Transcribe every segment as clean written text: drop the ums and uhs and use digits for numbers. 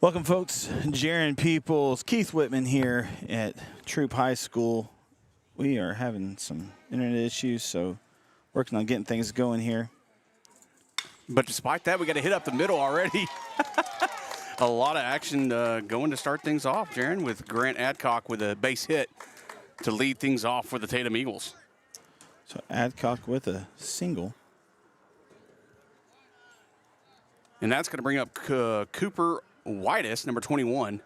Welcome, folks. Jaron Peoples, Keith Whitman here at Troup High School. We are having some internet issues, so working on getting things going here. But despite that, we got a hit up the middle already. A lot of action going to start things off, Jaron, with Grant Adcock with a base hit to lead things off for the Tatum Eagles. So Adcock with a single. And that's going to bring up Cooper Whitus, number 21.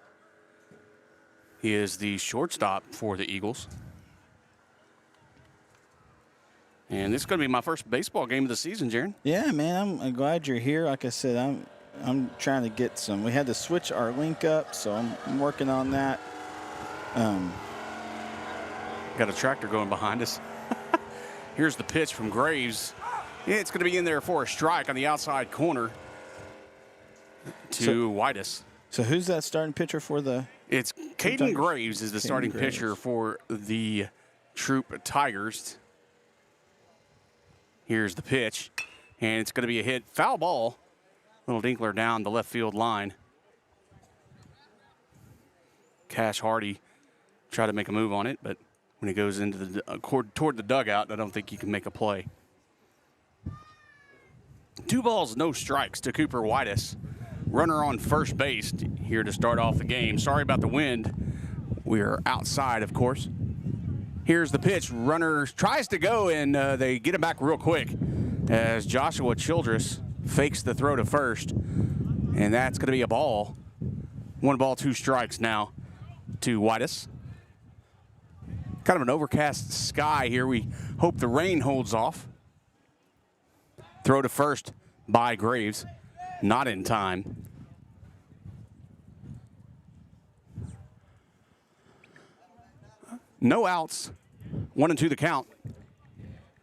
He is the shortstop for the Eagles. And this is going to be my first baseball game of the season, Jaron. Yeah, man, I'm glad you're here. Like I said, I'm trying to get some. We had to switch our link up, so I'm working on that. Got a tractor going behind us. Here's the pitch from Graves. It's going to be in there for a strike on the outside corner to Whitus. So who's that starting pitcher for the? It's Caden Graves is the starting Graves. pitcher for the Troup Tigers. Here's the pitch, and it's going to be a hit. Foul ball. Little dinkler down the left field line. Cash Hardy tried to make a move on it, but when he goes into the toward the dugout, I don't think he can make a play. 2 balls, no strikes to Cooper Whitus. Runner on first base here to start off the game. Sorry about the wind. We are outside, of course. Here's the pitch. Runner tries to go, and they get him back real quick as Joshua Childress fakes the throw to first. And that's going to be a ball. 1 ball, 2 strikes now to Whitus. Kind of an overcast sky here. We hope the rain holds off. Throw to first by Graves. Not in time. No outs. 1 and 2 the count.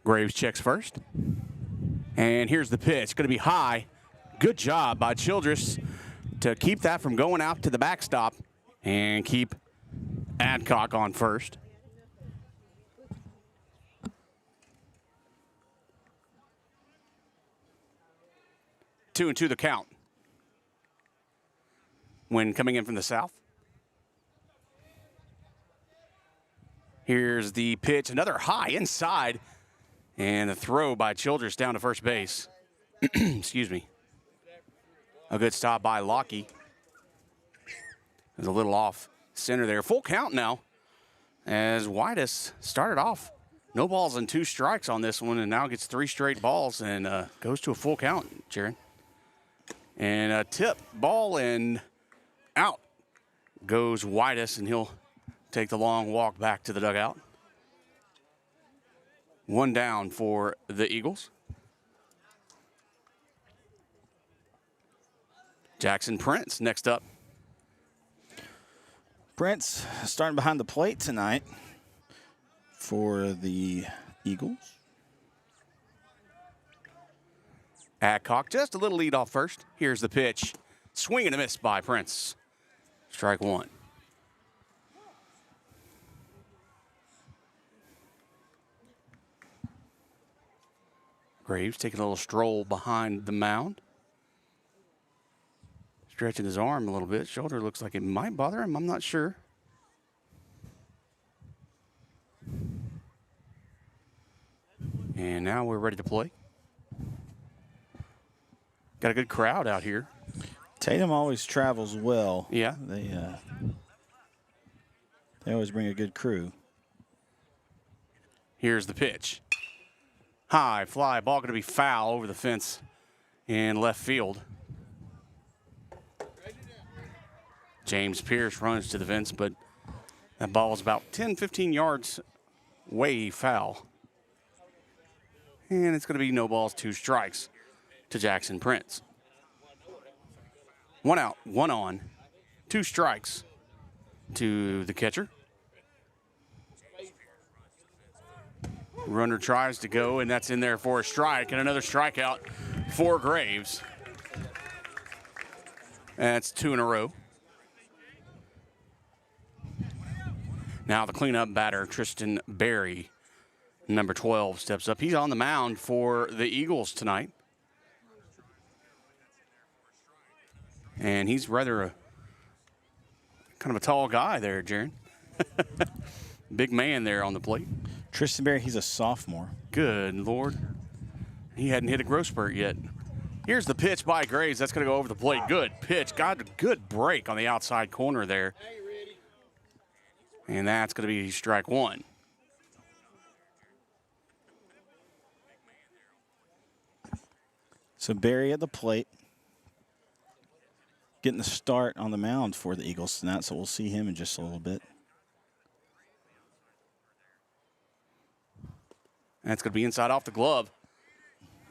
Graves checks first. And here's the pitch. Going to be high. Good job by Childress to keep that from going out to the backstop and keep Adcock on first. Two and 2 the count. Wind coming in from the south. Here's the pitch. Another high inside. And a throw by Childress down to first base. Excuse me. A good stop by Lockie. There's a little off center there. Full count now as Whitus started off. No balls and 2 strikes on this one, and now gets 3 straight balls and goes to a full count, Jaron. And a tip ball and out goes Whitus, and he'll take the long walk back to the dugout. 1 down for the Eagles. Jackson Prince next up. Prince starting behind the plate tonight for the Eagles. Adcock just a little lead off first. Here's the pitch. Swing and a miss by Prince. Strike 1. Graves taking a little stroll behind the mound. Stretching his arm a little bit. Shoulder looks like it might bother him. I'm not sure. And now we're ready to play. Got a good crowd out here. Tatum always travels well. Yeah. They always bring a good crew. Here's the pitch. High fly ball going to be foul over the fence in left field. James Pierce runs to the fence, but that ball is about 10, 15 yards way foul. And it's going to be no balls, 2 strikes to Jackson Prince. 1 out, 1 on, 2 strikes to the catcher. Runner tries to go, and that's in there for a strike, and another strikeout for Graves. That's 2 in a row. Now the cleanup batter, Tristan Berry, number 12, steps up. He's on the mound for the Eagles tonight. And he's rather Kind of a tall guy there, Jaron. Big man there on the plate. Tristan Berry, he's a sophomore. Good Lord. He hadn't hit a growth spurt yet. Here's the pitch by Graves. That's going to go over the plate. Good pitch. Got a good break on the outside corner there. And that's going to be strike one. So Berry at the plate. Getting the start on the mound for the Eagles tonight, so we'll see him in just a little bit. That's going to be inside off the glove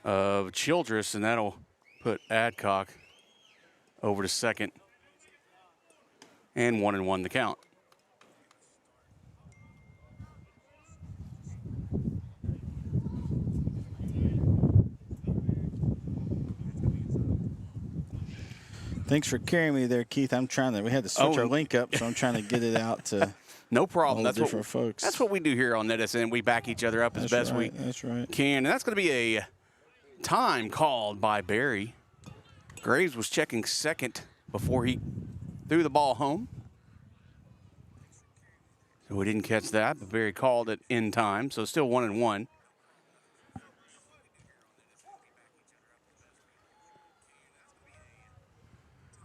of Childress, and that'll put Adcock over to second. And 1-1 the count. Thanks for carrying me there, Keith. We had to switch our link up, so I'm trying to get it out to no problem. That's different folks. That's what we do here on NetSN. We back each other up as best we can. And that's going to be a time called by Berry. Graves was checking second before he threw the ball home. So we didn't catch that, but Berry called it in time. So still 1-1.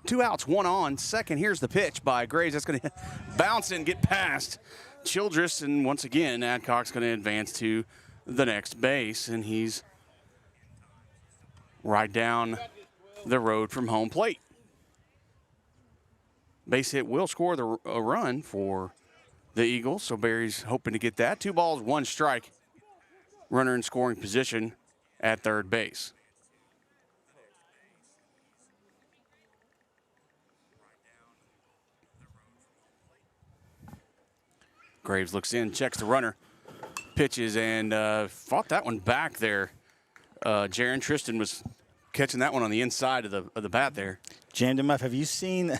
Two outs, one on. Second, here's the pitch by Graves. That's going to bounce and get past Childress. And once again, Adcock's going to advance to the next base. And he's right down the road from home plate. Base hit will score a run for the Eagles. So Berry's hoping to get that. 2 balls, 1 strike. Runner in scoring position at third base. Graves looks in, checks the runner, pitches, and fought that one back there. Jaron Tristan was catching that one on the inside of the bat there. Jammed him up. Have you seen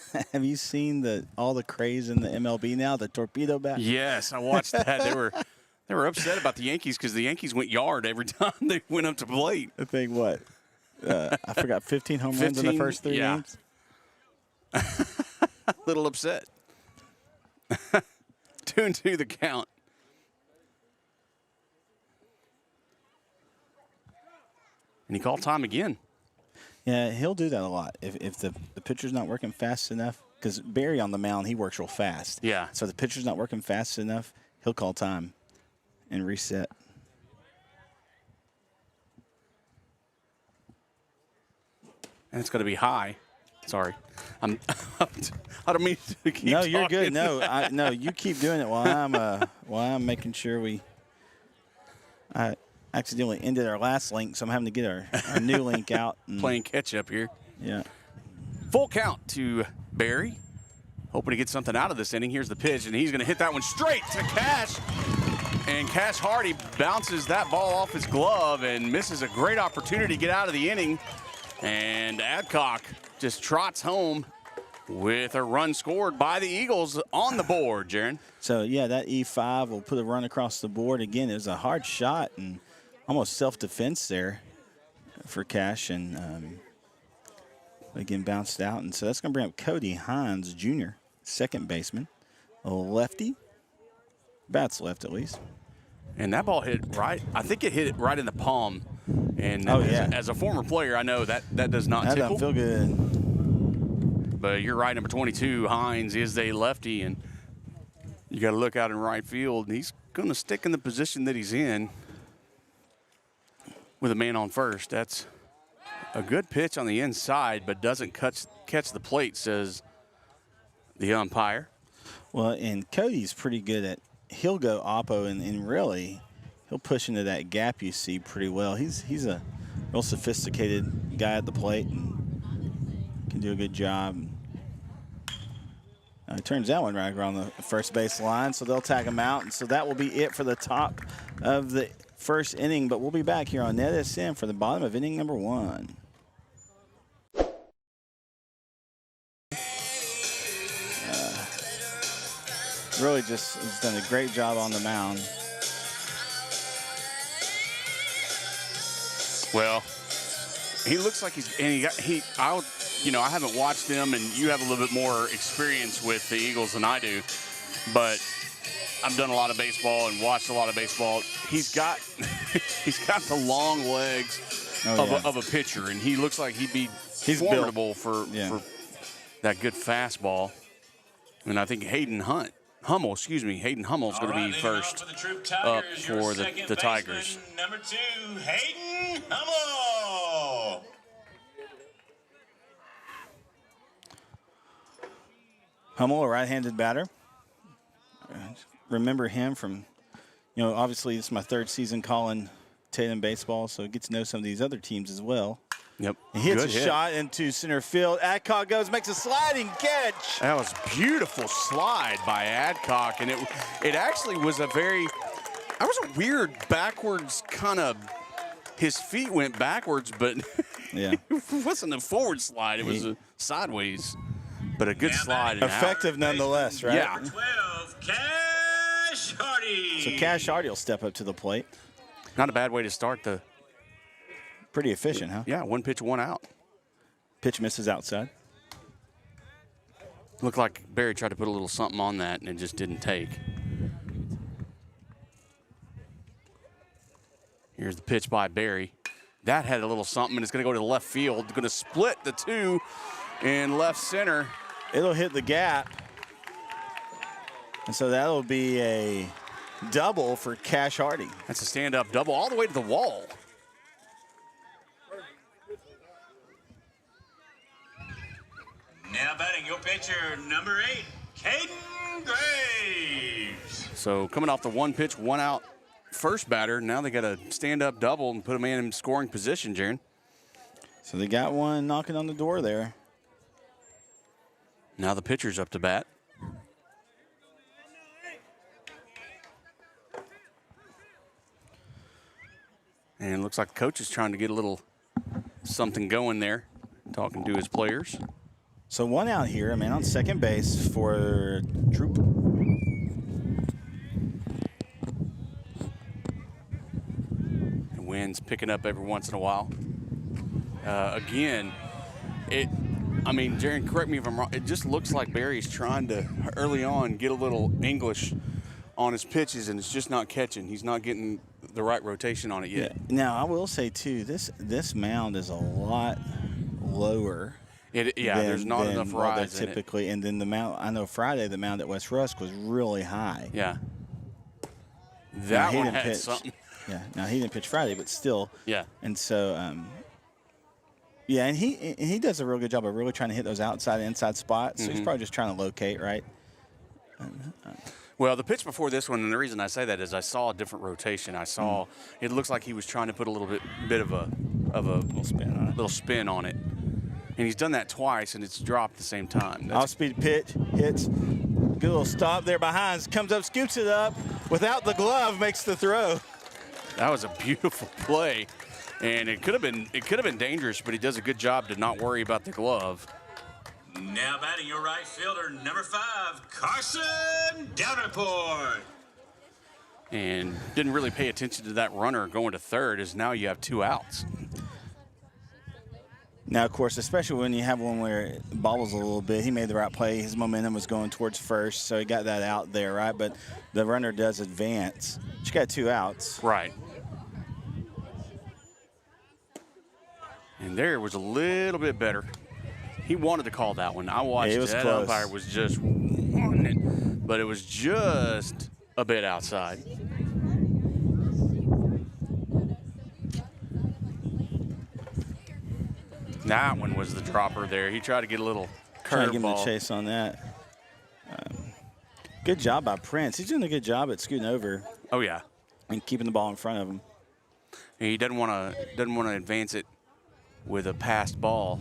all the craze in the MLB now? The torpedo bat. Yes, I watched that. They were upset about the Yankees because the Yankees went yard every time they went up to plate. I think what? I forgot 15 home runs in the first 3 games. Little upset. 2-2 the count. And he called time again. Yeah, he'll do that a lot. If the pitcher's not working fast enough, because Berry on the mound, he works real fast. Yeah. So if the pitcher's not working fast enough, he'll call time and reset. And it's going to be high. Sorry. I don't mean to keep No, you're talking. good. No, you keep doing it while I'm making sure I accidentally ended our last link, so I'm having to get our new link out. Playing catch up here. Yeah. Full count to Berry. Hoping to get something out of this inning. Here's the pitch, and he's going to hit that one straight to Cash. And Cash Hardy bounces that ball off his glove and misses a great opportunity to get out of the inning. And Adcock just trots home with a run scored by the Eagles on the board, Jaron. So, yeah, that E5 will put a run across the board. Again, it was a hard shot and almost self-defense there for Cash. And, again, bounced out. And so that's going to bring up Cody Hines, Jr., second baseman. A lefty. Bats left, at least. And that ball hit right. I think it hit it right in the palm. And as a former player, I know that does not that tickle. That doesn't feel good. But you're right, number 22, Hines, is a lefty, and you got to look out in right field. And he's going to stick in the position that he's in with a man on first. That's a good pitch on the inside, but doesn't catch the plate, says the umpire. Well, and Cody's pretty good at he'll go oppo and really he'll push into that gap you see pretty well. He's a real sophisticated guy at the plate and can do a good job. He turns that one right around the first base line, so they'll tag him out. And so that will be it for the top of the first inning. But we'll be back here on NetSN for the bottom of inning number 1. Really just has done a great job on the mound. Well, he looks like you know, I haven't watched them, and you have a little bit more experience with the Eagles than I do, but I've done a lot of baseball and watched a lot of baseball. He's got he's got the long legs of a pitcher, and he looks like he'd be formidable for that good fastball. And I think Hayden Hummel's going to be first up for the Tigers. Number 2, Hayden Hummel. Hummel, a right-handed batter. Remember him from, you know, obviously this is my 3rd season calling Tatum baseball, so get to know some of these other teams as well. Yep. He hits a shot into center field. Adcock goes, makes a sliding catch. That was a beautiful slide by Adcock, and it actually was that was a weird backwards kind of, his feet went backwards, but yeah, it wasn't a forward slide. It was a sideways, but a good slide. And effective nonetheless, right? Yeah. 12, Cash Hardy. So Cash Hardy will step up to the plate. Not a bad way to start the. Pretty efficient, huh? Yeah, 1 pitch, 1 out. Pitch misses outside. Looked like Barry tried to put a little something on that, and it just didn't take. Here's the pitch by Barry. That had a little something, and it's going to go to the left field. Going to split the 2 in left center. It'll hit the gap. And so that'll be a double for Cash Hardy. That's a stand-up double all the way to the wall. Now batting your pitcher, number 8, Caden Graves. So coming off the 1 pitch, 1 out first batter, now they got a stand-up double and put a man in scoring position, Jaron. So they got one knocking on the door there. Now the pitcher's up to bat. And it looks like the coach is trying to get a little something going there, talking to his players. So 1 out here, a man on second base for Troup. The wind's picking up every once in a while. Again, Jaron, correct me if I'm wrong, it just looks like Barry's trying to, early on, get a little English on his pitches, and it's just not catching. He's not getting the right rotation on it yet. Yeah. Now, I will say, too, this mound is a lot lower. There's not enough rise typically, and then the mound. I know Friday the mound at West Rusk was really high. Yeah, that one had pitch. something. Yeah, now he didn't pitch Friday, but still. Yeah, and so, and he does a real good job of really trying to hit those outside and inside spots. So he's probably just trying to locate, right? Well, the pitch before this one, and the reason I say that is I saw a different rotation. I saw it looks like he was trying to put a little bit of a little spin on it. And he's done that twice, and it's dropped at the same time. Off-speed pitch, hits. Good little stop there behind. Comes up, scoops it up. Without the glove, makes the throw. That was a beautiful play, and it could have been dangerous, but he does a good job to not worry about the glove. Now batting your right fielder, number 5, Carson Davenport. And didn't really pay attention to that runner going to third, as now you have 2 outs. Now, of course, especially when you have one where it bobbles a little bit, he made the right play. His momentum was going towards first, so he got that out there, right? But the runner does advance. But you got 2 outs. Right. And there was a little bit better. He wanted to call that one. I watched it. That close. Umpire was just wanting it, but it was just a bit outside. That one was the dropper there. He tried to get a little Trying to give him curveball. the chase on that. Good job by Prince. He's doing a good job at scooting over Oh yeah, and keeping the ball in front of him. and he doesn't want to advance it with a passed ball.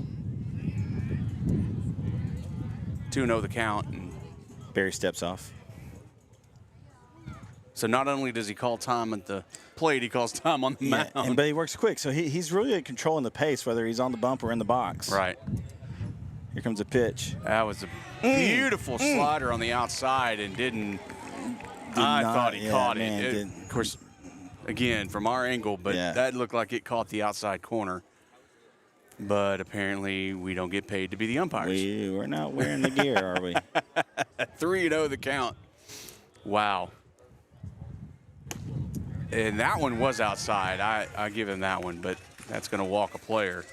2-0 the count. And Barry steps off. so not only does he call time at the plate, he calls time on the mound. But he works quick, so he's really controlling the pace, whether he's on the bump or in the box. Right. Here comes a pitch. That was a beautiful slider on the outside, and I thought he caught it. Of course, again, from our angle, but that looked like it caught the outside corner. But apparently we don't get paid to be the umpires. We're not wearing the gear, are we? 3-0 the count. Wow. And that one was outside. I give him that one, but that's going to walk a player.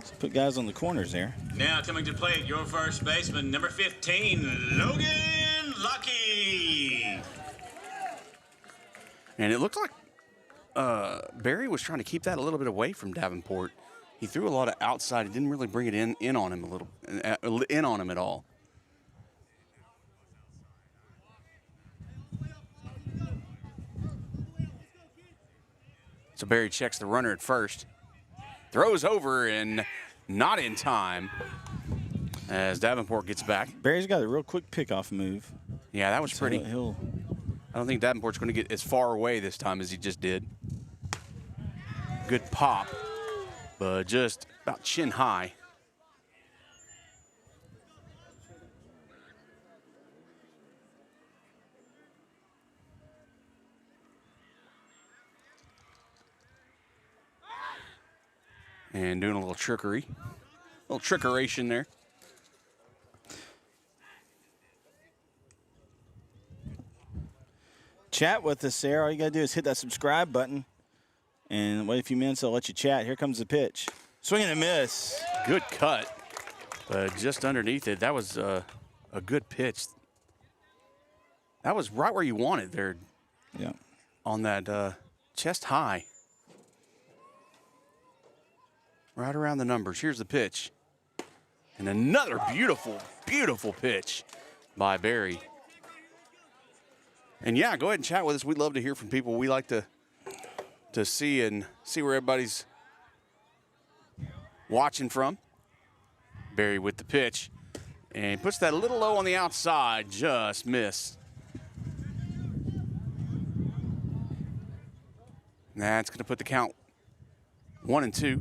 So put guys on the corners there. Now coming to plate, your first baseman, number 15, Logan Lucky. And it looked like Barry was trying to keep that a little bit away from Davenport. He threw a lot of outside. He didn't really bring it in on him in on him at all. So Barry checks the runner at first. Throws over and not in time as Davenport gets back. Barry's got a real quick pickoff move. Yeah, that was So pretty. he'll I don't think Davenport's going to get as far away this time as he just did. Good pop, but just about chin high. And doing a little trickery, a little trickeration there. chat with us there. All you got to do is hit that subscribe button and wait a few minutes. I'll let you chat. Here comes the pitch. Swing and a miss. Good cut, but just underneath it. That was a good pitch. That was right where you want it there. Yeah. On that chest high. Right around the numbers. Here's the pitch. And another beautiful, beautiful pitch by Barry. And yeah, go ahead and chat with us. We'd love to hear from people. We like to see where everybody's watching from. Barry with the pitch. And puts that a little low on the outside. Just missed. That's going to put the count 1-2.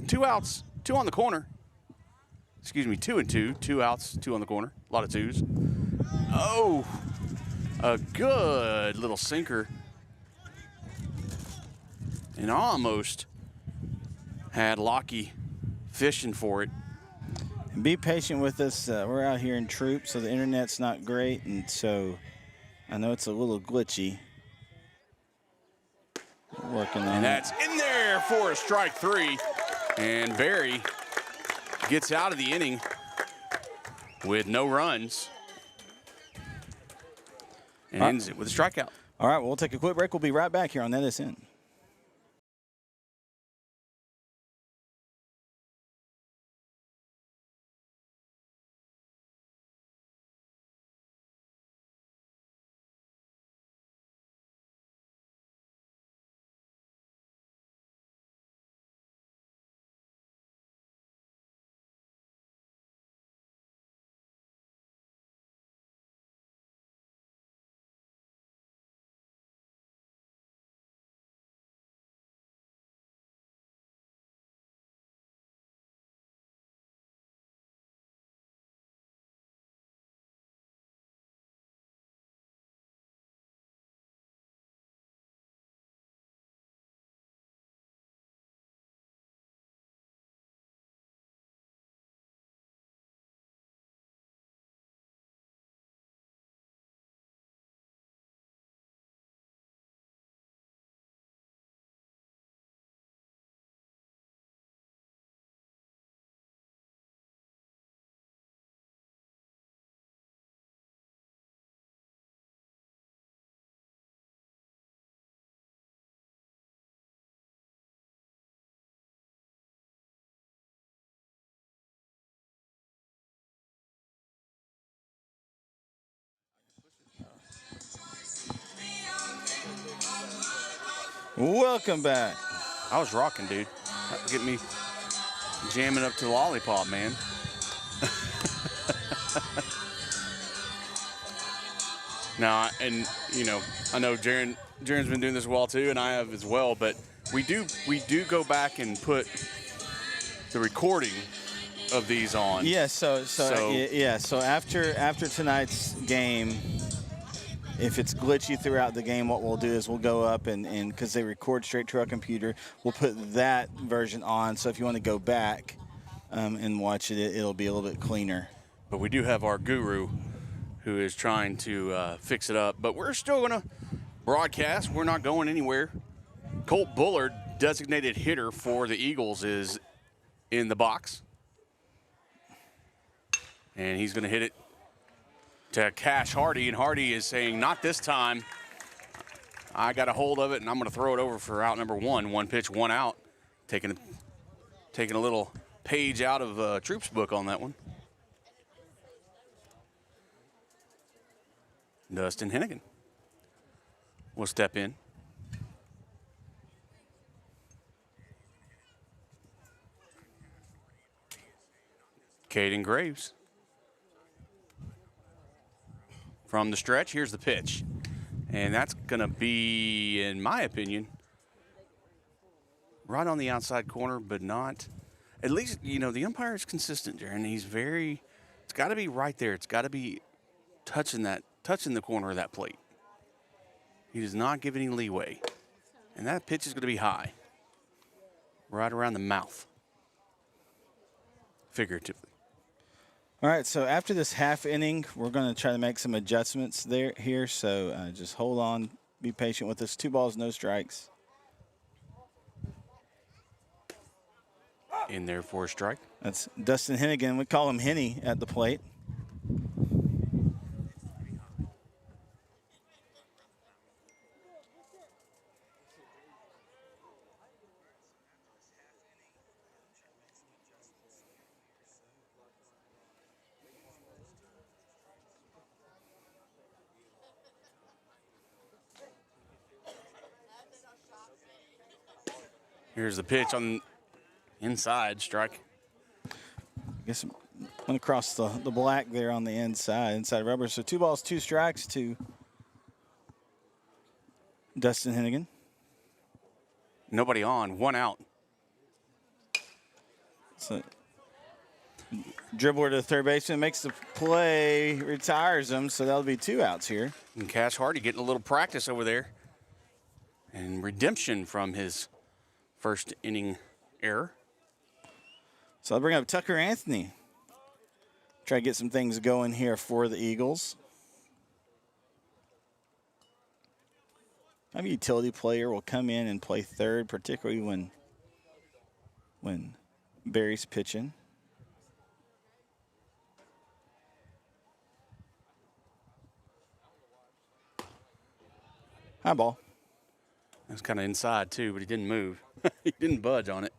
2 outs, 2 on the corner. Excuse me, 2-2. 2 outs, 2 on the corner. A lot of twos. Oh, a good little sinker. And almost had Lockie fishing for it. And be patient with us. We're out here in Troup, so the internet's not great, and so I know it's a little glitchy. Working on And it. that's in there for a strike 3. And Barry gets out of the inning with no runs. And ends it with a strikeout. All right, well, we'll take a quick break. We'll be right back here on NSN. Welcome back. I was rocking, dude. Get me jamming up to the lollipop, man. Now, and you know, I know Jaren's been doing this a while too, and I have as well. But we do go back and put the recording of these on. Yeah, so after tonight's game, if it's glitchy throughout the game, what we'll do is we'll go up and because they record straight to our computer, we'll put that version on. So if you want to go back, and watch it. It'll be a little bit cleaner. But we do have our guru who is trying to fix it up. But we're still going to broadcast. We're not going anywhere. Colt Bullard, designated hitter for the Eagles, is in the box. And he's going to hit it to Cash Hardy. And Hardy is saying, not this time. I got a hold of it, and I'm going to throw it over for out number 1. 1 pitch, 1 out. Taking a little page out of Troup's book on that one. Dustin Hennigan will step in. Caden Graves. From the stretch, here's the pitch. And that's going to be, in my opinion, right on the outside corner, but not. At least, the umpire is consistent there, and he's it's got to be right there. It's got to be touching the corner of that plate. He does not give any leeway. And that pitch is going to be high, right around the mouth, figuratively. All right, so after this half inning, we're going to try to make some adjustments here. So just hold on, be patient with us. 2 balls, no strikes. In there for a strike. That's Dustin Hennigan. We call him Henny at the plate. Here's the pitch on inside, strike. I guess I'm going to cross the black there on the inside rubber. So 2 balls, 2 strikes to Dustin Hennigan. Nobody on, 1 out. So dribbler to the third baseman, makes the play, retires him. So that'll be 2 outs here. And Cash Hardy getting a little practice over there. And redemption from his first inning error. So I'll bring up Tucker Anthony. Try to get some things going here for the Eagles. Maybe a utility player will come in and play third, particularly when Barry's pitching. High ball. That's kind of inside, too, but he didn't move. He didn't budge on it.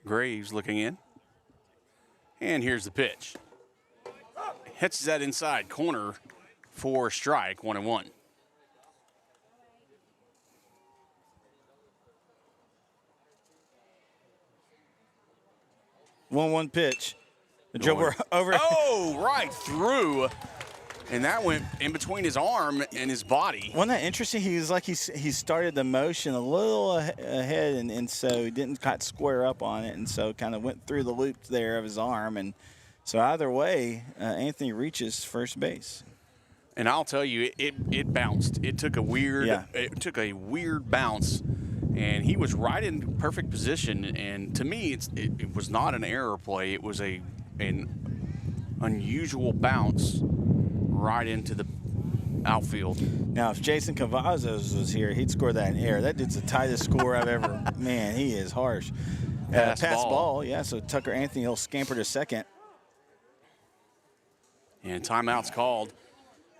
Graves looking in. And here's the pitch. Hits that inside corner for a strike, 1-1. One pitch. The dribbler over. Oh, right through. And that went in between his arm and his body. Wasn't that interesting? He was like he started the motion a little ahead, and so he didn't quite square up on it, and so kind of went through the loop there of his arm. And so either way, Anthony reaches first base. And I'll tell you, it bounced. It took a weird bounce, and he was right in perfect position. And to me, it was not an error play. It was an unusual bounce right into the outfield. Now, if Jason Cavazos was here, he'd score that in air. That dude's the tightest score I've ever. Man, he is harsh. Pass ball. Yeah. So Tucker Anthony will scamper to second. And timeout's called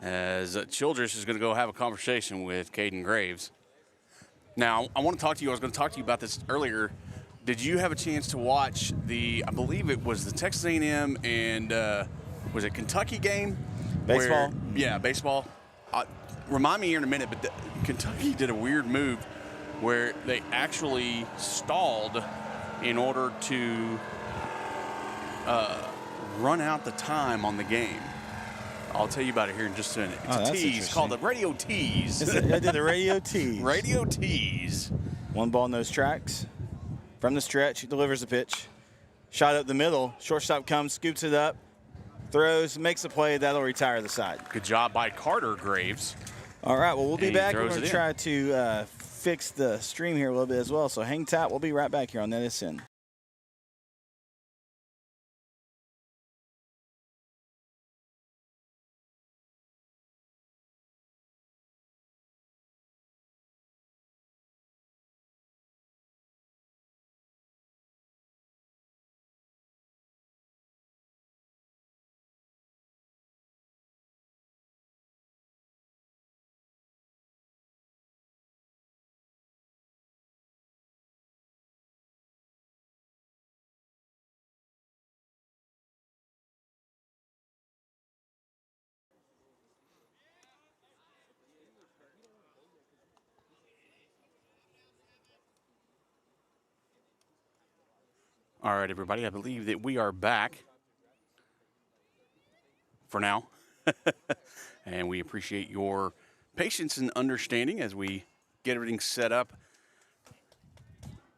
as Childress is going to go have a conversation with Caden Graves. Now, I want to talk to you. I was going to talk to you about this earlier. Did you have a chance to watch I believe it was the Texas A&M and was it Kentucky game? Baseball? Baseball. Remind me here in a minute, but Kentucky did a weird move where they actually stalled in order to run out the time on the game. I'll tell you about it here in just a minute. It's a tease called the radio tease. I did the radio tease. Radio tease. 1 ball, no strikes. From the stretch, he delivers the pitch. Shot up the middle. Shortstop comes, scoops it up, throws, makes a play. That'll retire the side. Good job by Carter Graves. All right, well, we'll be back. We're throws going it to try to fix the stream here a little bit as well, so hang tight. We'll be right back here on NSN. All right, everybody, I believe that we are back for now. And we appreciate your patience and understanding as we get everything set up.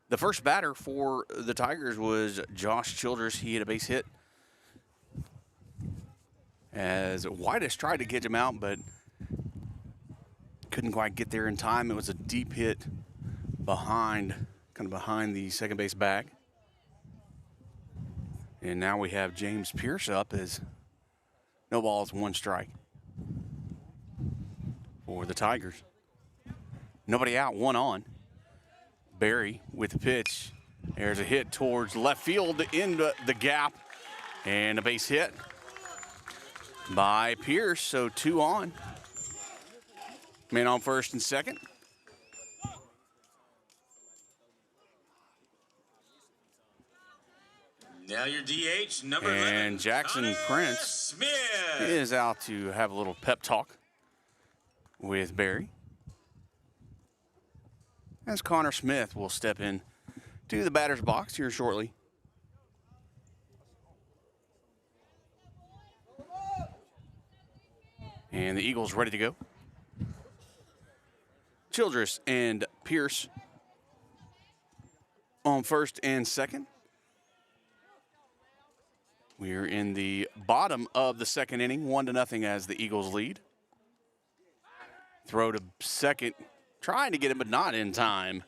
The first batter for the Tigers was Josh Childress. He hit a base hit as Whitus tried to catch him out, but couldn't quite get there in time. It was a deep hit behind the second base bag. And now we have James Pierce up as no balls, one strike for the Tigers. Nobody out, one on. Barry with the pitch. There's a hit towards left field into the gap. And a base hit by Pierce, so 2 on. Man on first and second. Now your DH, number 11. And Jackson Connor Prince Smith is out to have a little pep talk with Barry. As Connor Smith will step in to the batter's box here shortly. And the Eagles ready to go. Childress and Pierce on first and second. We're in the bottom of the second inning, 1-0 as the Eagles lead. Throw to second, trying to get him, but not in time.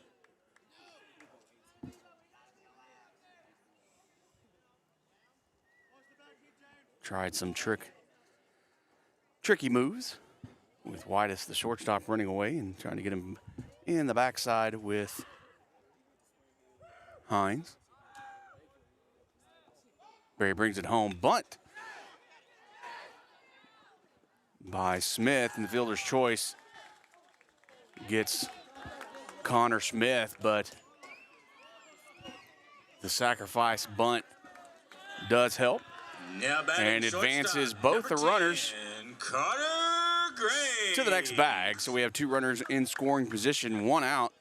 Tried some tricky moves with Whitus, the shortstop, running away and trying to get him in the backside with Hines. Barry brings it home. Bunt by Smith, and the fielder's choice gets Connor Smith, but the sacrifice bunt does help. Now batting And advances shortstop, both the number runners 10, Carter Gray. to the next bag. So we have 2 runners in scoring position, 1 out,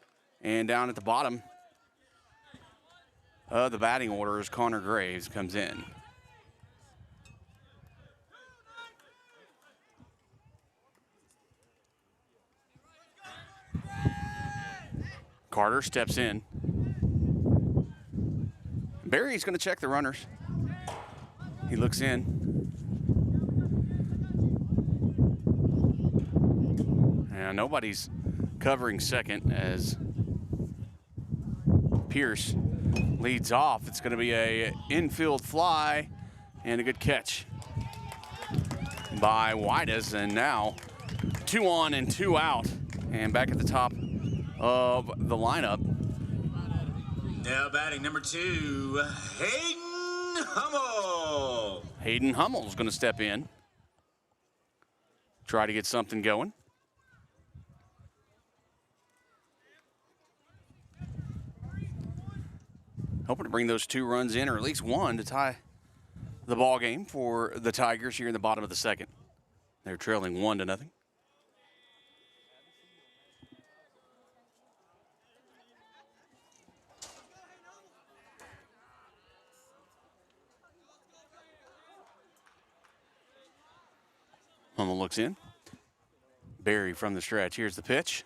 and down at the bottom the batting order is Connor Graves comes in. Carter steps in. Barry's going to check the runners. He looks in. And nobody's covering second as Pierce leads off. It's going to be a infield fly and a good catch by Whitus. And now 2 on and 2 out. And back at the top of the lineup. Now batting number 2, Hayden Hummel. Hayden Hummel's going to step in. Try to get something going. Hoping to bring those 2 runs in, or at least 1 to tie the ball game for the Tigers here in the bottom of the second. They're trailing 1-0. Hummel looks in. Barry from the stretch. Here's the pitch.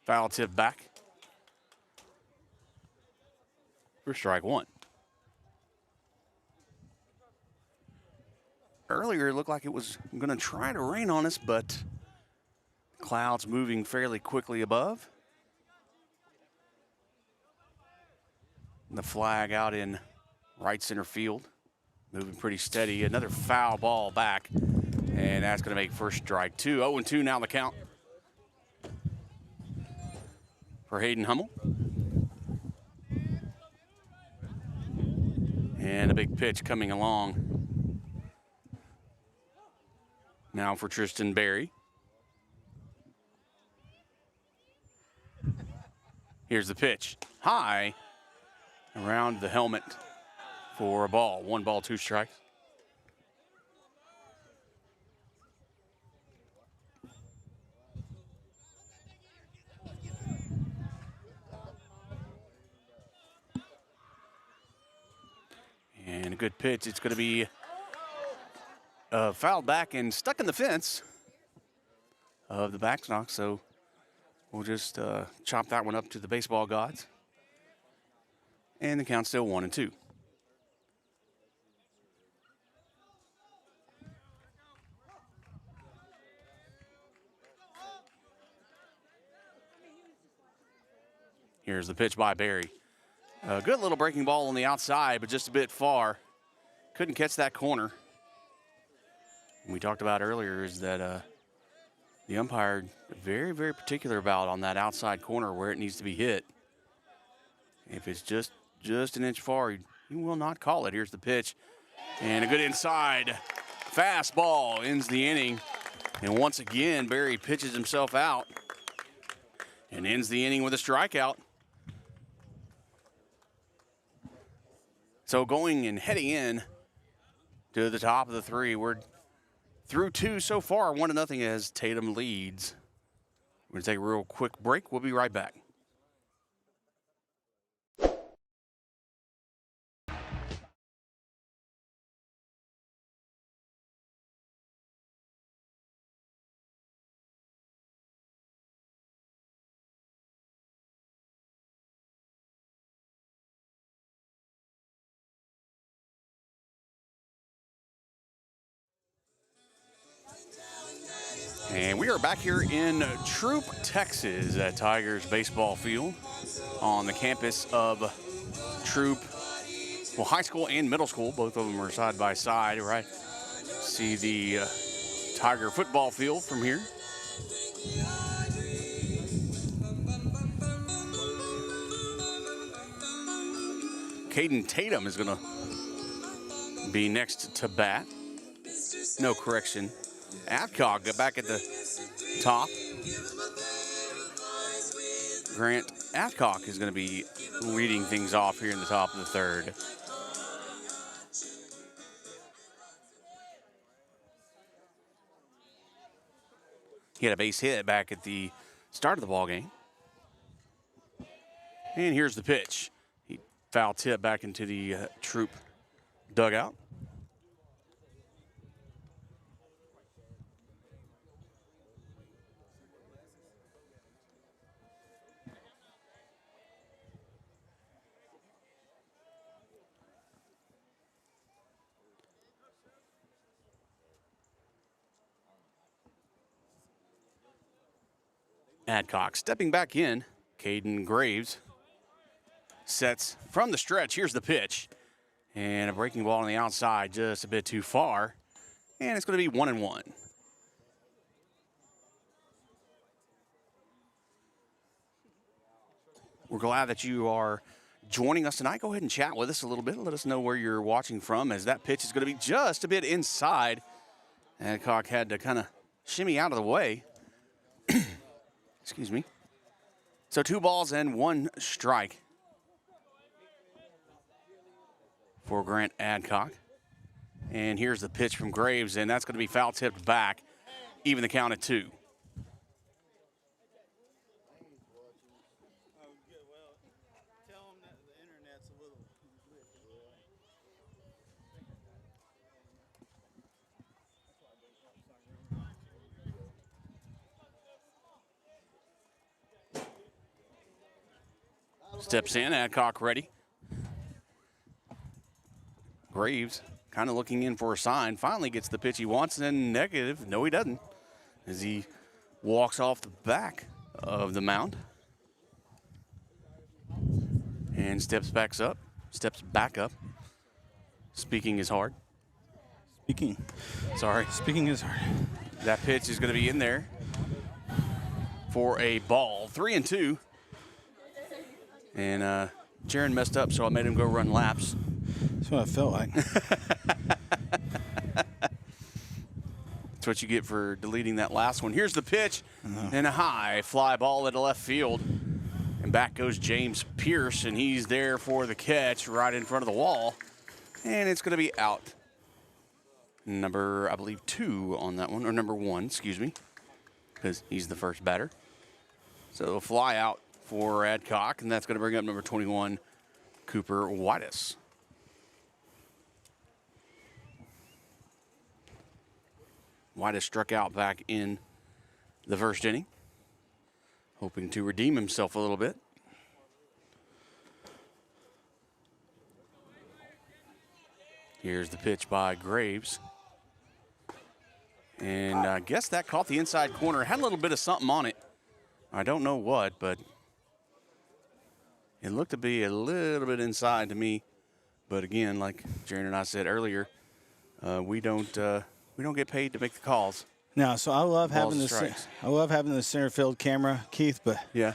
Foul tip back for strike 1. Earlier, it looked like it was going to try to rain on us, but clouds moving fairly quickly above. The flag out in right center field. Moving pretty steady. Another foul ball back. And that's going to make first strike two. 0-2 now the count for Hayden Hummel. And a big pitch coming along. Now for Tristan Berry. Here's the pitch. High around the helmet for a ball. 1 ball, 2 strikes. And a good pitch. It's going to be fouled back and stuck in the fence of the backstop. So we'll just chop that one up to the baseball gods. And the count's still 1-2. Here's the pitch by Berry. A good little breaking ball on the outside, but just a bit far. Couldn't catch that corner. We talked about earlier is that the umpire very, very particular about on that outside corner where it needs to be hit. If it's just an inch far, he will not call it. Here's the pitch. And a good inside fastball ends the inning. And once again, Berry pitches himself out and ends the inning with a strikeout. So going and heading in to the top of the 3, we're through 2 so far, 1-0 as Tatum leads. We're going to take a real quick break. We'll be right back. And we are back here in Troup, Texas at Tigers baseball field on the campus of Troup, well, high school and middle school. Both of them are side by side, right? See the Tiger football field from here. Caden Tatum is going to be next to bat. No correction. Adcock back at the top. Grant Adcock is going to be leading things off here in the top of the 3rd. He had a base hit back at the start of the ball game. And here's the pitch. He foul tip back into the Troup dugout. Adcock stepping back in. Caden Graves sets from the stretch. Here's the pitch. And a breaking ball on the outside, just a bit too far. And it's going to be 1-1. We're glad that you are joining us tonight. Go ahead and chat with us a little bit. Let us know where you're watching from, as that pitch is going to be just a bit inside. Adcock had to kind of shimmy out of the way. Excuse me. So 2 balls and 1 strike for Grant Adcock. And here's the pitch from Graves, and that's going to be foul tipped back, even the count at 2. Steps in, Adcock ready. Graves kind of looking in for a sign. Finally gets the pitch he wants, and then negative. No, he doesn't, as he walks off the back of the mound. And steps back up. Speaking is hard. Speaking is hard. That pitch is going to be in there for a ball. 3-2. And Jaron messed up, so I made him go run laps. That's what I felt like. That's what you get for deleting that last one. Here's the pitch, and a high fly ball into left field. And back goes James Pierce, and he's there for the catch right in front of the wall. And it's going to be out. Number, I believe, 2 on that one, or number 1, excuse me, because he's the first batter. So a fly out for Adcock, and that's going to bring up number 21, Cooper Whitus. Whitus struck out back in the first inning, hoping to redeem himself a little bit. Here's the pitch by Graves. And I guess that caught the inside corner. Had a little bit of something on it. I don't know what, but it looked to be a little bit inside to me. But again, like Jaron and I said earlier, we don't get paid to make the calls. No, so I love having Balls and this. strikes. I love having the center field camera, Keith. But Yeah.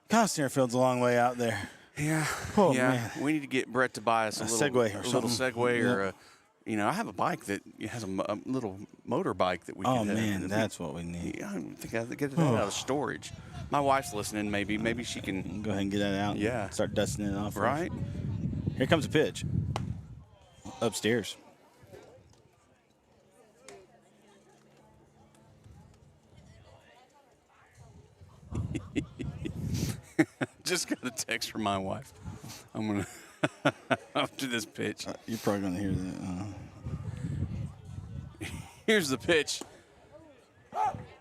God, center field's a long way out there. Yeah. Oh, yeah. man. We need to get Brett to buy us a little Segway or a little something. Segway or Yep. I have a bike that has a little motorbike that we Oh can have. man, that's what we need. I don't think I have to get that out of storage. My wife's listening. Maybe she can. Go ahead and get that out. Yeah. And start dusting it off. Right. Here comes a pitch. Upstairs. Just got a text from my wife. I'm gonna after this pitch. You're probably gonna hear that. Here's the pitch.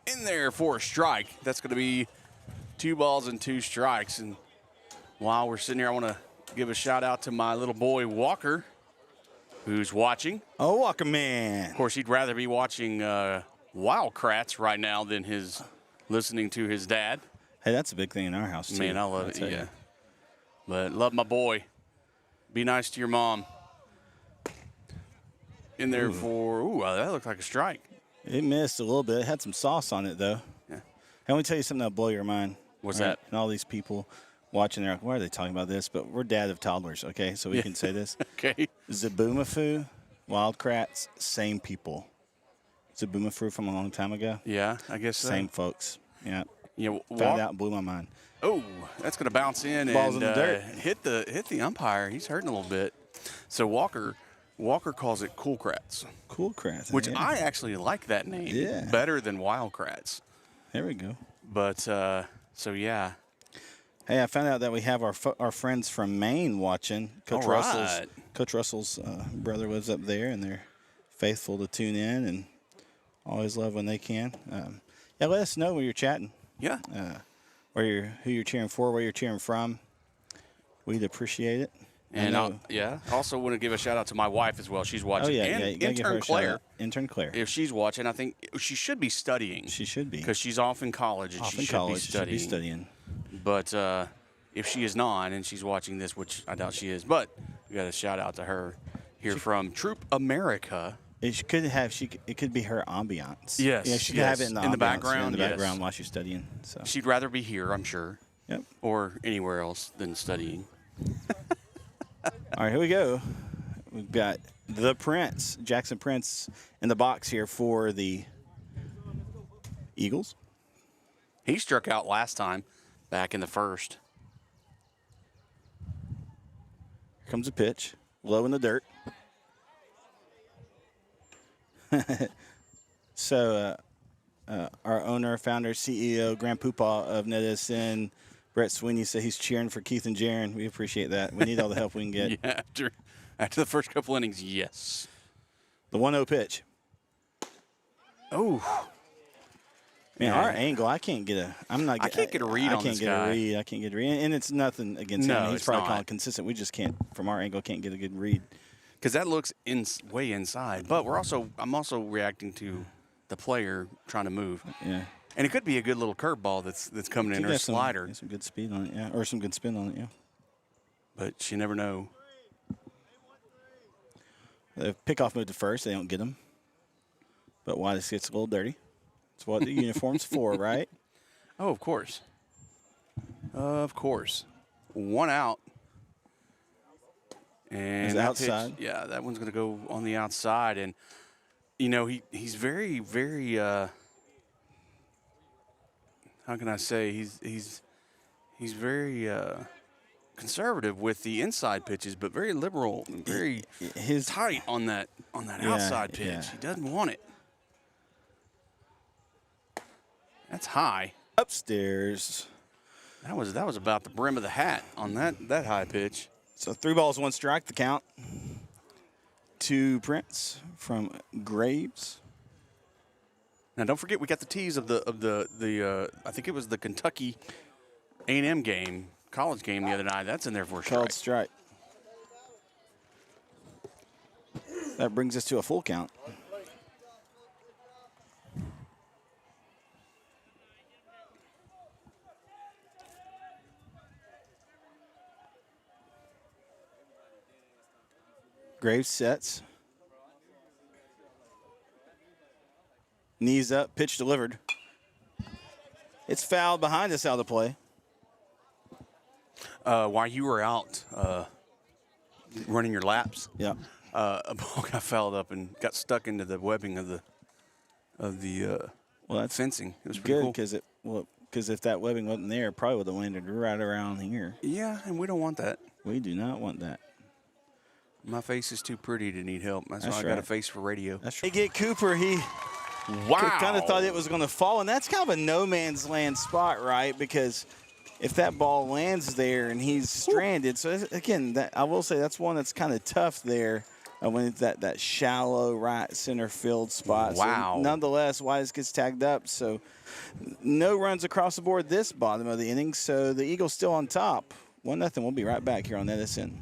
In there for a strike. That's gonna be 2 balls and 2 strikes. And while we're sitting here, I want to give a shout out to my little boy Walker, who's watching. Oh, Walker man. Of course, he'd rather be watching Wildcrats right now than listening to his dad. Hey, that's a big thing in our house too. Man, I love I'll it. tell you. Yeah. But love my boy. Be nice to your mom. In there that looked like a strike. It missed a little bit. It had some sauce on it though. Yeah. Let me tell you something that'll blow your mind. What's All that? And all these people watching, they're like, why are they talking about this? But we're dad of toddlers, okay? So we can say this. Okay. Zaboomafoo, Wildcrats, same people. Zaboomafoo from a long time ago. Yeah, I guess so. Same folks. Yeah. Yeah, Found out and blew my mind. Oh, that's going to bounce in Ball's and in the dirt. hit the umpire. He's hurting a little bit. So Walker calls it Cool Crats, Cool Crats. which yeah. I actually like that name. Yeah. Better than Wildcrats. There we go. But so yeah. Hey, I found out that we have our friends from Maine watching. Coach All Russell's right. Coach Russell's brother lives up there, and they're faithful to tune in and always love when they can. Yeah, let us know when you're chatting. Yeah. Who you're cheering for, where you're cheering from. We'd appreciate it. And I also want to give a shout out to my wife as well. She's watching. Oh yeah, and you gotta give her intern a Claire. shout out. Intern Claire. If she's watching, I think she should be studying. She should be. Because she's off in college and Off she in should college, be she studying. should be studying. But if she is not and she's watching this, which I doubt she is, but we got a shout out to her here from Troup America. It could be her ambiance. Yes, Yeah, she could yes. have it in the In the ambiance, background, In the yes. background while she's studying. So. She'd rather be here, I'm sure, Yep. or anywhere else than studying. All right, here we go. We've got the Prince, Jackson Prince, in the box here for the Eagles. He struck out last time back in the first. Here comes a pitch, low in the dirt. So our owner, founder, CEO, Grand Poopah of NetSN, Brett Sweeney, said he's cheering for Keith and Jaron. We appreciate that. We need all the help we can get. Yeah, after the first couple innings, yes. The 1-0 pitch. Oh. Man, Yeah. our angle, I can't get a read on this guy. I can't get a read. And it's nothing against No, him. He's it's probably not. calling consistent. We just can't, from our angle, can't get a good read. Because that looks way inside. But I'm also reacting to the player trying to move. Yeah. And it could be a good little curveball that's coming in, Could or a have slider. Some good speed on it, yeah. Or some good spin on it, yeah. but you never know. The pickoff move to first. They don't get him. But Whitus gets a little dirty. That's what the uniform's for, right? Oh, of course. Of course. 1 out. And Is that outside? pitch, yeah, that one's going to go on the outside. And, you know, he's very, very, how can I say, he's very conservative with the inside pitches, but very liberal and very tight on that outside pitch. Yeah. He doesn't want it. That's high. Upstairs. That was about the brim of the hat on that high pitch. So 3 balls, 1 strike, the count. To Prince from Graves. Now don't forget we got the tease of the I think it was the Kentucky A&M game, college game the other night. That's in there for a strike. Called strike. That brings us to a full count. Graves sets. Knees up, pitch delivered. It's fouled behind us out of the play. While you were out running your laps, Yep. A ball got fouled up and got stuck into the webbing of the Well, that's fencing. It was pretty good cool. because if that webbing wasn't there, it probably would have landed right around here. Yeah, and we don't want that. We do not want that. My face is too pretty to need help. That's why I got right. a face for radio. They get Cooper. He kind of thought it was going to fall, and that's kind of a no man's land spot, right? Because if that ball lands there and he's stranded, so again, I will say that's one that's kind of tough there when it's that shallow right center field spot. Wow. So nonetheless, Whitus gets tagged up. So no runs across the board this bottom of the inning. So the Eagles still on top. 1-0. We'll be right back here on NSN.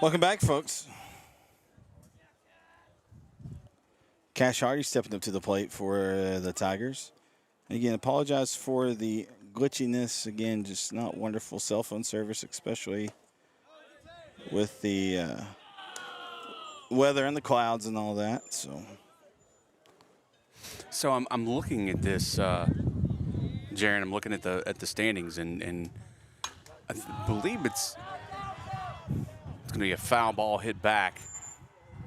Welcome back, folks. Cash Hardy stepping up to the plate for the Tigers. Again, apologize for the glitchiness. Again, just not wonderful cell phone service, especially with the weather and the clouds and all that. So I'm looking at this, Jaron. I'm looking at the standings, and I believe it's going to be a foul ball hit back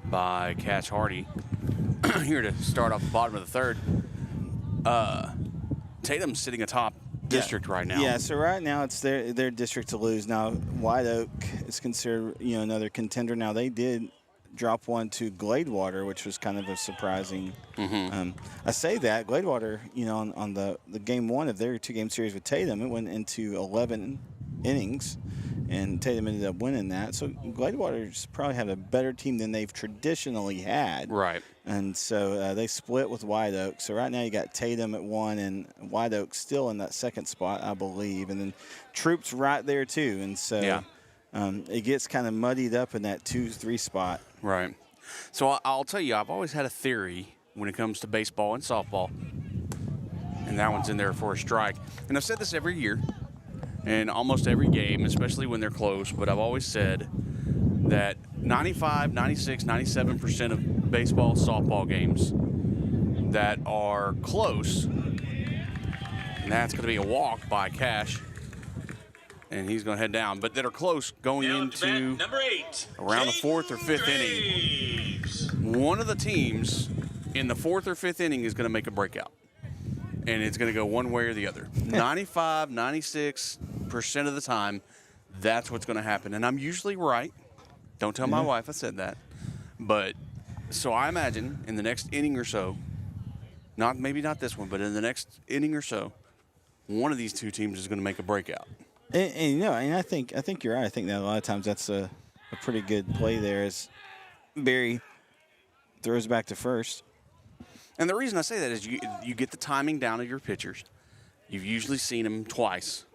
by Cash Hardy here to start off the bottom of the third. Tatum's sitting atop district right now. Yeah, so right now it's their district to lose. Now, White Oak is considered, another contender. Now, they did drop one to Gladewater, which was kind of a surprising. I say that Gladewater, on the game one of their 2-game series with Tatum, it went into 11 innings, and Tatum ended up winning that. So Gladewater's probably had a better team than they've traditionally had. Right. And so they split with White Oak. So right now you got Tatum at 1 and White Oak still in that second spot, I believe. And then Troup's right there too. And so it gets kind of muddied up in that 2-3 spot. Right. So I'll tell you, I've always had a theory when it comes to baseball and softball. And that one's in there for a strike. And I've said this every year and almost every game, especially when they're close. But I've always said that 95, 96, 97% of baseball, softball games that are close, and that's going to be a walk by Cash, and he's going to head down, but that are close going into number 8, around the 4th or 5th inning. One of the teams in the 4th or 5th inning is going to make a breakout, and it's going to go one way or the other. 95, 96% of the time, that's what's going to happen, and I'm usually right. Don't tell my wife I said that. But so I imagine in the next inning or so, maybe not this one, but in the next inning or so, one of these two teams is going to make a breakout. And I think you're right. I think that a lot of times that's a pretty good play there as Barry throws back to first. And the reason I say that is you get the timing down of your pitchers. You've usually seen them twice.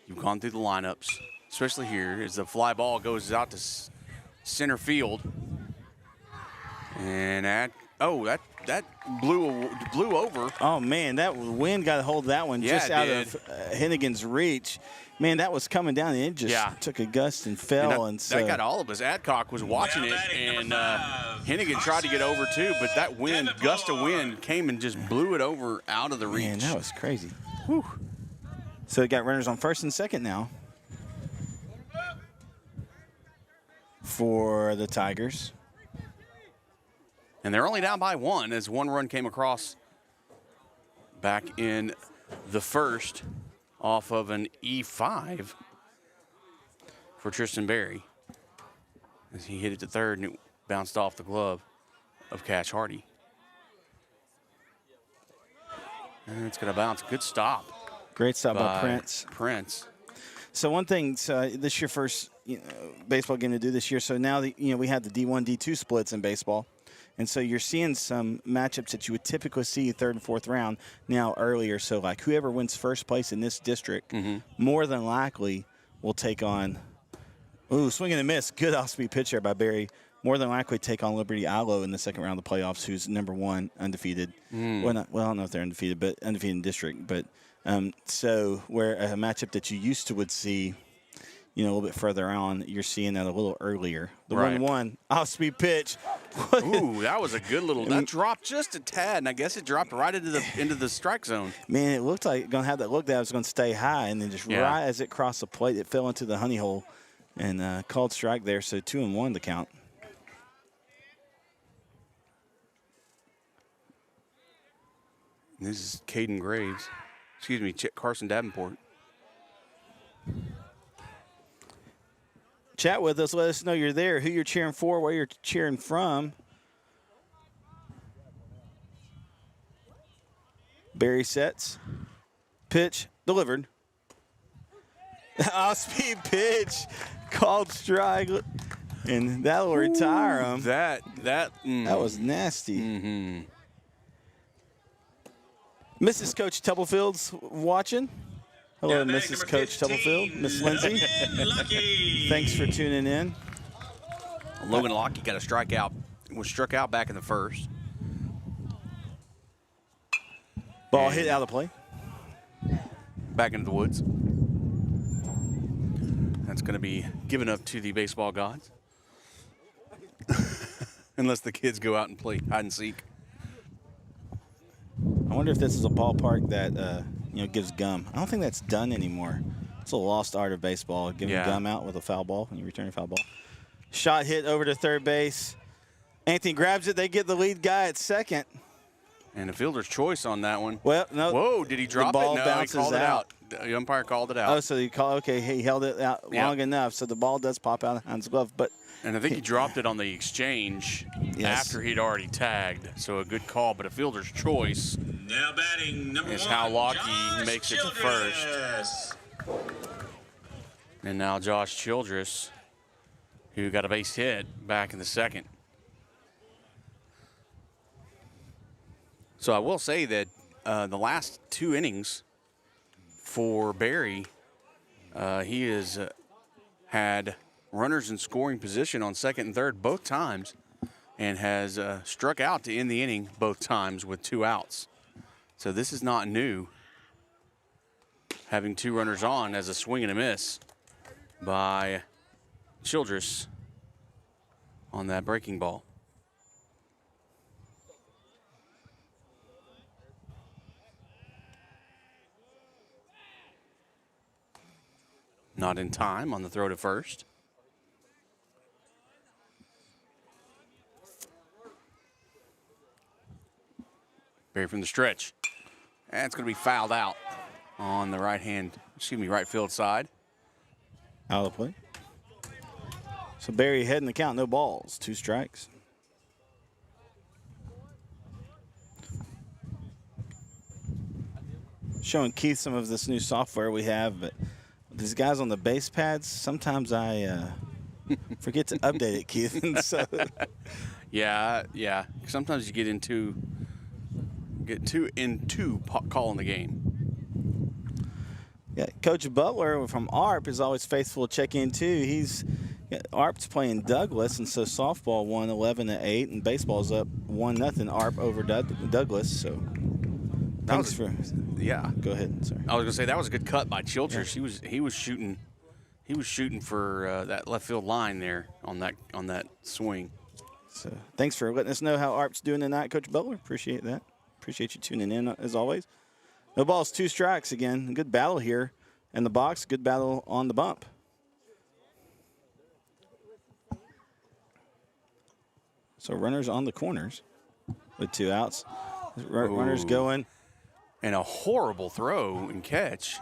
You've gone through the lineups, especially here as the fly ball goes out to center field, and that blew over. Oh man, that wind got a hold of that one just out of Hennigan's reach. Man, that was coming down, and it just took a gust and fell. And so that got all of us. Adcock was watching it, and Hennigan tried to get over too, but that gust of wind came and just blew it over out of the reach. Man, that was crazy. Whew. So we got runners on first and second now for the Tigers. And they're only down by 1 as one run came across back in the first off of an E5 for Tristan Berry as he hit it to third and it bounced off the glove of Cash Hardy. And it's going to bounce. Good stop. Great stop by Prince. So one thing, this is your first baseball game to do this year. So now we had the D1, D2 splits in baseball. And so you're seeing some matchups that you would typically see third and fourth round now earlier. So like whoever wins first place in this district more than likely will take on, swing and a miss. Good off-speed pitch there by Barry. More than likely take on Liberty Ilo in the second round of the playoffs, who's number 1 undefeated. Well, I don't know if they're undefeated, but undefeated in district. But so where a matchup that you used to would see, a little bit further on, you're seeing that a little earlier. The 1-1 off-speed pitch. Ooh, that was a good little. That dropped just a tad, and I guess it dropped right into the strike zone. Man, it looked like going to have that look that it was going to stay high, and then just right as it crossed the plate, it fell into the honey hole and called strike there. So 2-1 the count. This is Caden Graves. Excuse me, Carson Davenport. Chat with us. Let us know you're there, who you're cheering for, where you're cheering from. Barry sets. Pitch delivered. Off-speed pitch. Called strike. And that will retire him. That was nasty. Mrs. Coach Tubblefield's watching. Hello, Mrs. Coach 15, Tubblefield, Miss Lindsay. Lucky. Thanks for tuning in. Logan Lockie got a strikeout. Was struck out back in the first. Ball hit out of play. Back into the woods. That's going to be given up to the baseball gods. Unless the kids go out and play hide and seek. I wonder if this is a ballpark that gives gum. I don't think that's done anymore. It's a lost art of baseball, giving gum out with a foul ball when you return a foul ball. Shot hit over to third base. Anthony grabs it. They get the lead guy at second. And a fielder's choice on that one. Well, no. Whoa, did he drop it? No, he called it out. The umpire called it out. Oh, so he held it out long enough, so the ball does pop out of Hines' glove. And I think he dropped it on the exchange after he'd already tagged. So a good call, but a fielder's choice Now batting number is 1, how Lockie Josh makes it to Childress. first. And now Josh Childress, who got a base hit back in the second. So I will say that the last 2 innings for Barry, he has had runners in scoring position on second and third both times and has struck out to end the inning both times with 2 outs. So this is not new, having 2 runners on as a swing and a miss by Childress on that breaking ball. Not in time on the throw to first. Barry from the stretch. That's going to be fouled out on the right field side. Out of the play. So Barry ahead in the count, no balls, 2 strikes. Showing Keith some of this new software we have, but these guys on the base pads, sometimes I forget to update it, Keith. And so Yeah. Sometimes you get too into calling the game. yeah, Coach Butler from ARP is always faithful to check in too. ARP's playing Douglas, and so softball won 11-8, and baseball's up 1-0 ARP over Douglas. So thanks for. Yeah. Go ahead. Sorry. I was gonna say that was a good cut by Childress. Yeah. He was shooting for that left field line there on that swing. So thanks for letting us know how ARP's doing tonight, Coach Butler. Appreciate that. Appreciate you tuning in as always. No balls, 2 strikes again. Good battle here in the box. Good battle on the bump. So runners on the corners with 2 outs. Runners going. And a horrible throw and catch.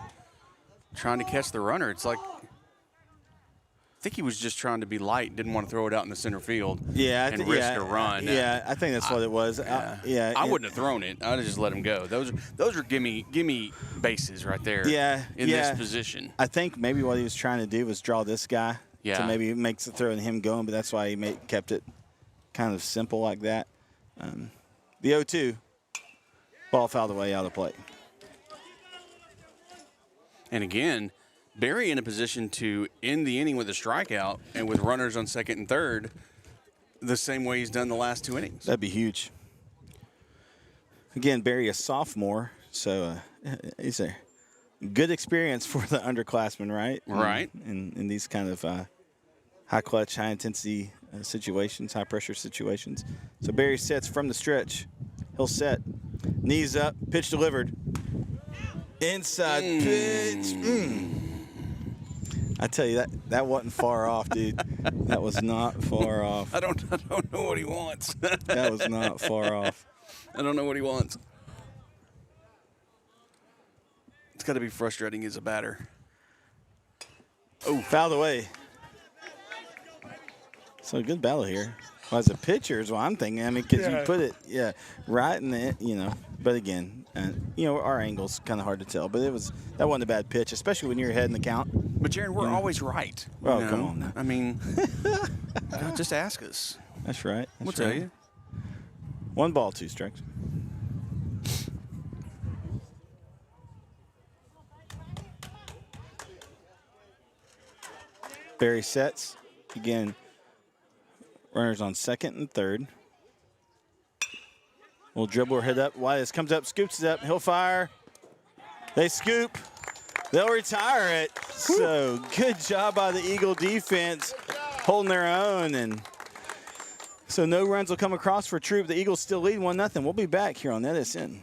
Trying to catch the runner. It's like, I think he was just trying to be light, didn't want to throw it out in the center field and risk a run. Yeah, I think that's what it was. I wouldn't have thrown it. I'd have just let him go. Those are gimme bases right there. In this position. I think maybe what he was trying to do was draw this guy to maybe makes the throw and him going, but that's why he kept it kind of simple like that. The 0-2. Ball fouled away out of play. And again, Barry in a position to end the inning with a strikeout and with runners on second and third the same way he's done the last 2 innings. That'd be huge. Again, Barry a sophomore, so it's a good experience for the underclassmen, right? Right. In these kind of high clutch, high intensity situations, high pressure situations. So Barry sets from the stretch. He'll set. Knees up, pitch delivered. Inside pitch. I tell you, that wasn't far off, dude. That was not far off. I don't know what he wants. That was not far off. I don't know what he wants. It's got to be frustrating as a batter. Oh, fouled away. So good battle here. Well, as a pitcher is what I'm thinking. I mean, because you put it, right in the, But again, our angle's kind of hard to tell. But that wasn't a bad pitch, especially when you're ahead in the count. But Jaron, we're always right. Oh, come on now. I mean, just ask us. That's right. We'll tell you. 1 ball, 2 strikes. Barry sets again. Runners on second and third. Little dribbler hit up. Wise comes up, scoops it up. He'll fire. They scoop. They'll retire it. So good job by the Eagle defense holding their own. And so no runs will come across for Troup. The Eagles still lead 1-0. We'll be back here on NSN.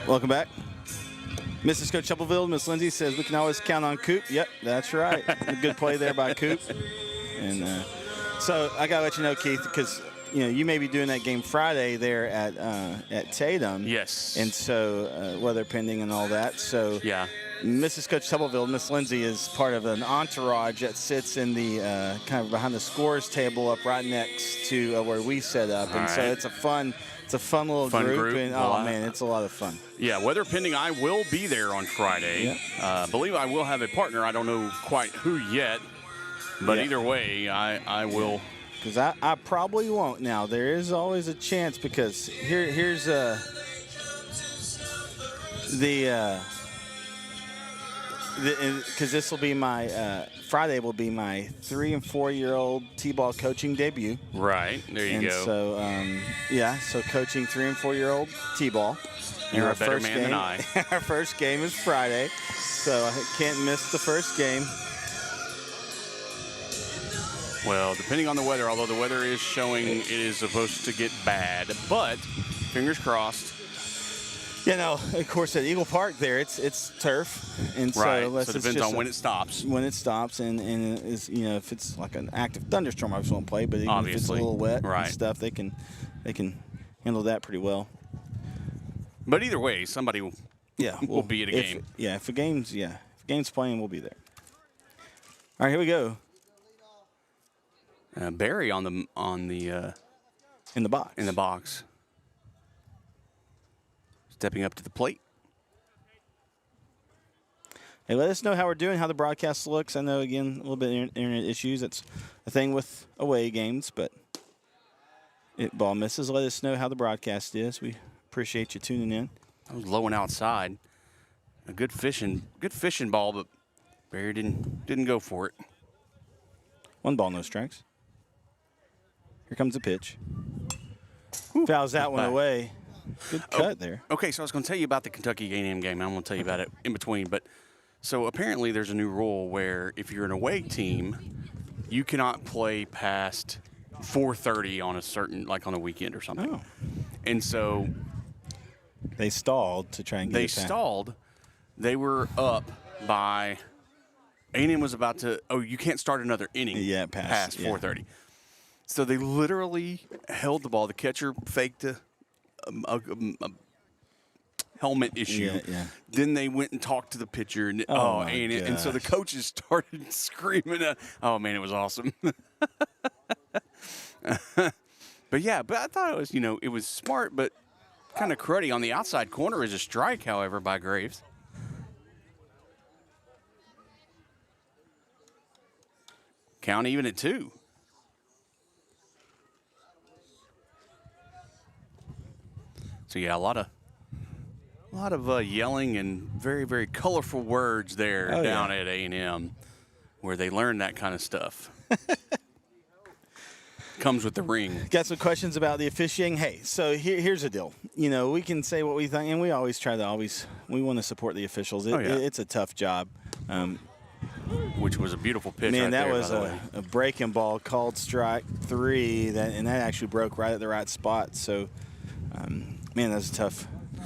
Welcome back. Mrs. Coach Chapelville, Miss Lindsay says we can always count on Coop. Yep, that's right. A good play there by Coop. And so I got to let you know, Keith, because you may be doing that game Friday there at Tatum. Yes. And so weather pending and all that. So yeah. Mrs. Coach Chapelville, Miss Lindsay, is part of an entourage that sits in the kind of behind the scores table up right next to where we set up. And so it's a fun little group. And, oh, man, it's a lot of fun. Yeah, weather pending, I will be there on Friday. Yeah. Believe I will have a partner. I don't know quite who yet. But either way, I will. Because I probably won't. Now, there is always a chance because here's because this will be my Friday will be my 3- and 4-year-old T-ball coaching debut. Right, there you go. So so coaching 3- and 4-year-old T-ball. You're a better man than I. Our first game is Friday, so I can't miss the first game. Well, depending on the weather, although the weather is showing it is supposed to get bad, but fingers crossed. Of course, at Eagle Park there, it's turf, and right. so it depends on when it stops. When it stops, and is if it's like an active thunderstorm, I just won't play. But even if it's a little wet and stuff, they can handle that pretty well. But either way, somebody will be at a game. If a game's playing, we'll be there. All right, here we go. Barry on the in the box. In the box. Stepping up to the plate. Hey, let us know how we're doing, how the broadcast looks. I know, again, a little bit of internet issues. That's a thing with away games, but ball misses. Let us know how the broadcast is. We appreciate you tuning in. I was low and outside. A good fishing ball, but Barry didn't go for it. 1 ball, no strikes. Here comes the pitch. Fouls that one away. Good cut there. Okay, so I was going to tell you about the Kentucky A&M game. I'm going to tell you about it in between. But so apparently there's a new rule where if you're an away team, you cannot play past 4:30 on a certain, like on a weekend or something. Oh. And so they stalled to try and get it back. stalled. They were up by A&M was about to. Oh, you can't start another inning. Past 4:30. So they literally held the ball. The catcher faked a helmet issue. Yeah. Then they went and talked to the pitcher, and and so the coaches started screaming. Oh man, it was awesome. But I thought it was it was smart, but kind of cruddy. On the outside corner is a strike, however, by Graves. Count even at 2. So a lot of yelling and very, very colorful words there down at A&M, where they learn that kind of stuff. Comes with the ring. Got some questions about the officiating. Hey, so here's the deal. We can say what we think, and we always we want to support the officials. It's a tough job. Which was a beautiful pitch. Man, right that there, was a breaking ball called strike 3, and that actually broke right at the right spot. So, man, that was a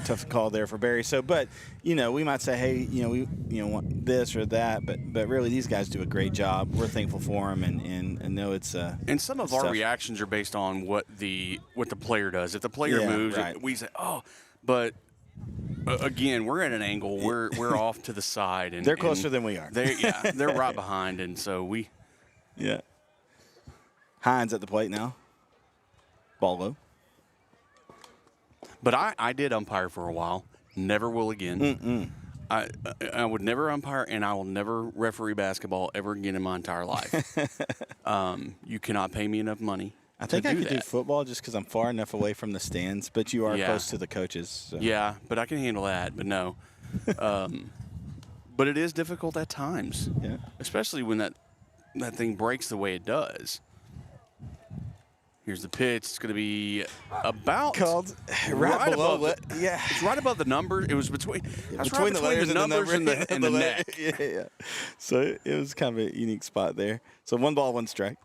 tough call there for Barry. So, but we might say, hey, we want this or that, but really these guys do a great job. We're thankful for them, and know it's. And some of our reactions are based on what the player does. If the player moves, we say, oh, but. Again, we're at an angle. We're off to the side, and they're closer than we are. They're right behind, and so we. Yeah. Hines at the plate now. Ball low. But I did umpire for a while. Never will again. I would never umpire, and I will never referee basketball ever again in my entire life. You cannot pay me enough money. I think I could do football just because I'm far enough away from the stands, but you are close to the coaches. So. Yeah, but I can handle that, but no. But it is difficult at times, especially when that thing breaks the way it does. Here's the pitch. It's going to be about called right below. It's right above the number. It was between the letters the numbers and the neck. Yeah. So it was kind of a unique spot there. So 1 ball, 1 strike.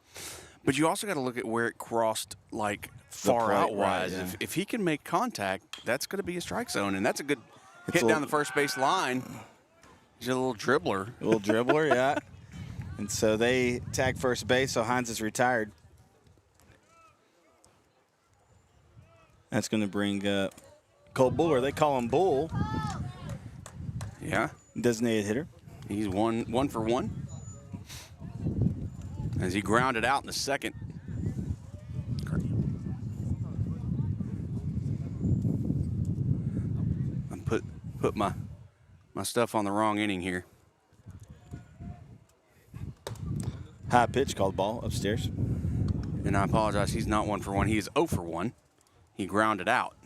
But you also got to look at where it crossed, like far out wise. Right, yeah. If he can make contact, that's going to be a strike zone, and that's a good. Hit down the first base line. He's a little dribbler. A little dribbler, yeah. And so they tag first base, so Hines is retired. That's going to bring Cole Buller. They call him Bull. Yeah. Designated hitter. He's one for one. As he grounded out in the second. I put my stuff on the wrong inning here. High pitch, called ball upstairs. And I apologize, he's not 1 for 1. He is 0 for 1. He grounded out.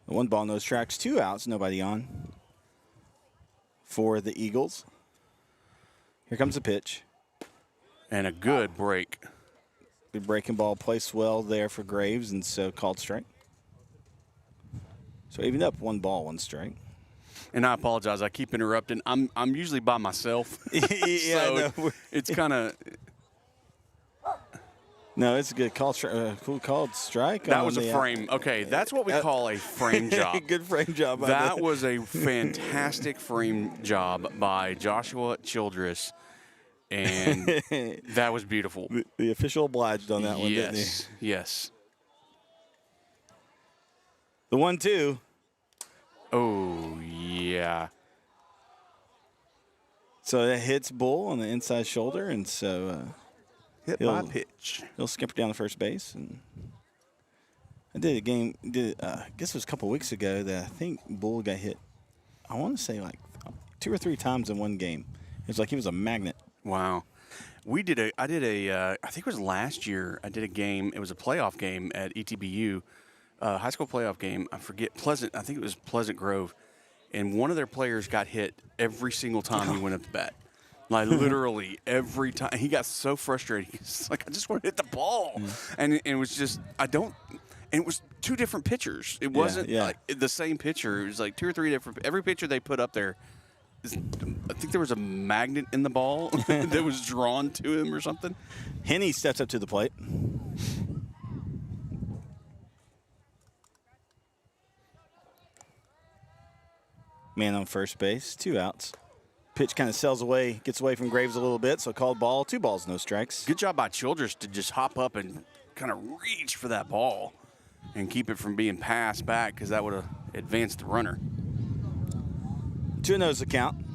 1 ball, no strikes, 2 outs, nobody on for the Eagles. Here comes the pitch. And a good break. Good breaking ball, placed well there for Graves, and so called strike. So even up 1 ball, 1 strike. And I apologize, I keep interrupting. I'm usually by myself. Yeah, so it's kind of. No, it's a good call. Cool called strike. That was a frame. Okay, that's what we call a frame job. Good frame job. That was a fantastic frame job by Joshua Childress, and that was beautiful. The official obliged on that one, didn't he? Yes. The 1-2. Oh, yeah. So that hits Bull on the inside shoulder, and so hit by pitch. He'll skipper down to first base. And I did a game. I guess it was a couple weeks ago that I think Bull got hit. I want to say like 2 or 3 times in one game. It was like he was a magnet. Wow. I think it was last year. I did a game. It was a playoff game at ETBU. High school playoff game. I forget I think it was Pleasant Grove, and one of their players got hit every single time he went up to bat. Like literally every time. He got so frustrated. He's like, I just want to hit the ball, and it was just And it was 2 different pitchers. It wasn't like the same pitcher. It was like 2 or 3 different. Every pitcher they put up there, I think there was a magnet in the ball that was drawn to him or something. Henney steps up to the plate. Man on first base, 2 outs. Pitch kind of sails away, gets away from Graves a little bit, so called ball, 2 balls, no strikes. Good job by Childress to just hop up and kind of reach for that ball and keep it from being passed back, because that would have advanced the runner. 2-0's the count.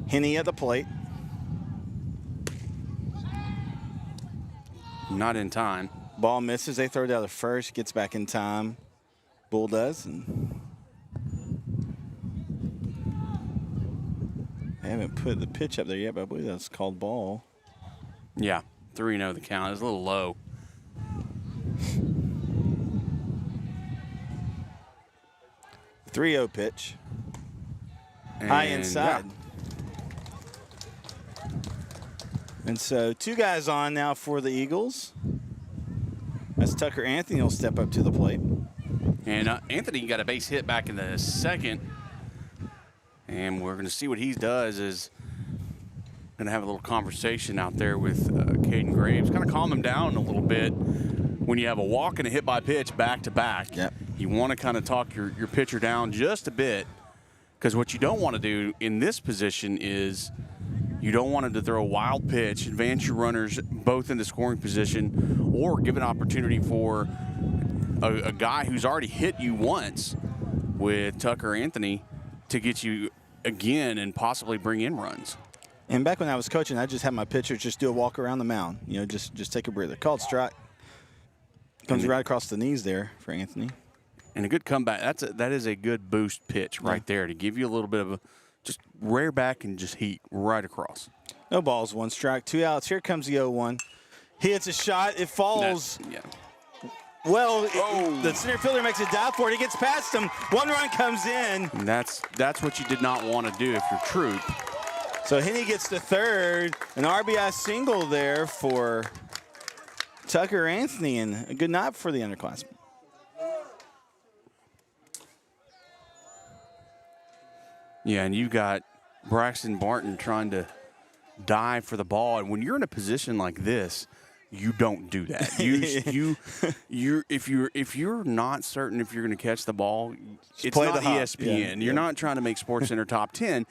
Henney at the plate. Not in time. Ball misses. They throw it out of first. Gets back in time. Bull does. And they haven't put the pitch up there yet, but I believe that's called ball. Yeah, 3-0 the count. It's a little low. The 3-0 pitch. High inside. Yeah. And so 2 guys on now for the Eagles. As Tucker Anthony will step up to the plate. And Anthony got a base hit back in the second. And we're going to see what he does is going to have a little conversation out there with Caden Graves. Kind of calm him down a little bit. When you have a walk and a hit by pitch back to back, you want to kind of talk your pitcher down just a bit. Because what you don't want to do in this position is you don't want him to throw a wild pitch, advance your runners both in the scoring position, or give an opportunity for a guy who's already hit you once with Tucker Anthony to get you again and possibly bring in runs. And back when I was coaching, I just had my pitchers just do a walk around the mound. You know, just take a breather. Called strike. Comes right across the knees there for Anthony. And a good comeback. That is a good boost pitch right there to give you a little bit of a just rear back and just heat right across. No balls, 1 strike, 2 outs. Here comes the 0-1. He hits a shot. It falls. Well, the center fielder makes a dive for it. He gets past him. 1 run comes in. And that's what you did not want to do if you're Troup. So Henney gets to third. An RBI single there for Tucker Anthony, and a good night for the underclassmen. Yeah, and you've got Braxton Barton trying to dive for the ball. And when you're in a position like this, you don't do that. If you're not certain if you're going to catch the ball, it's play not the hop. ESPN. Yeah. You're not trying to make Sports Center top 10.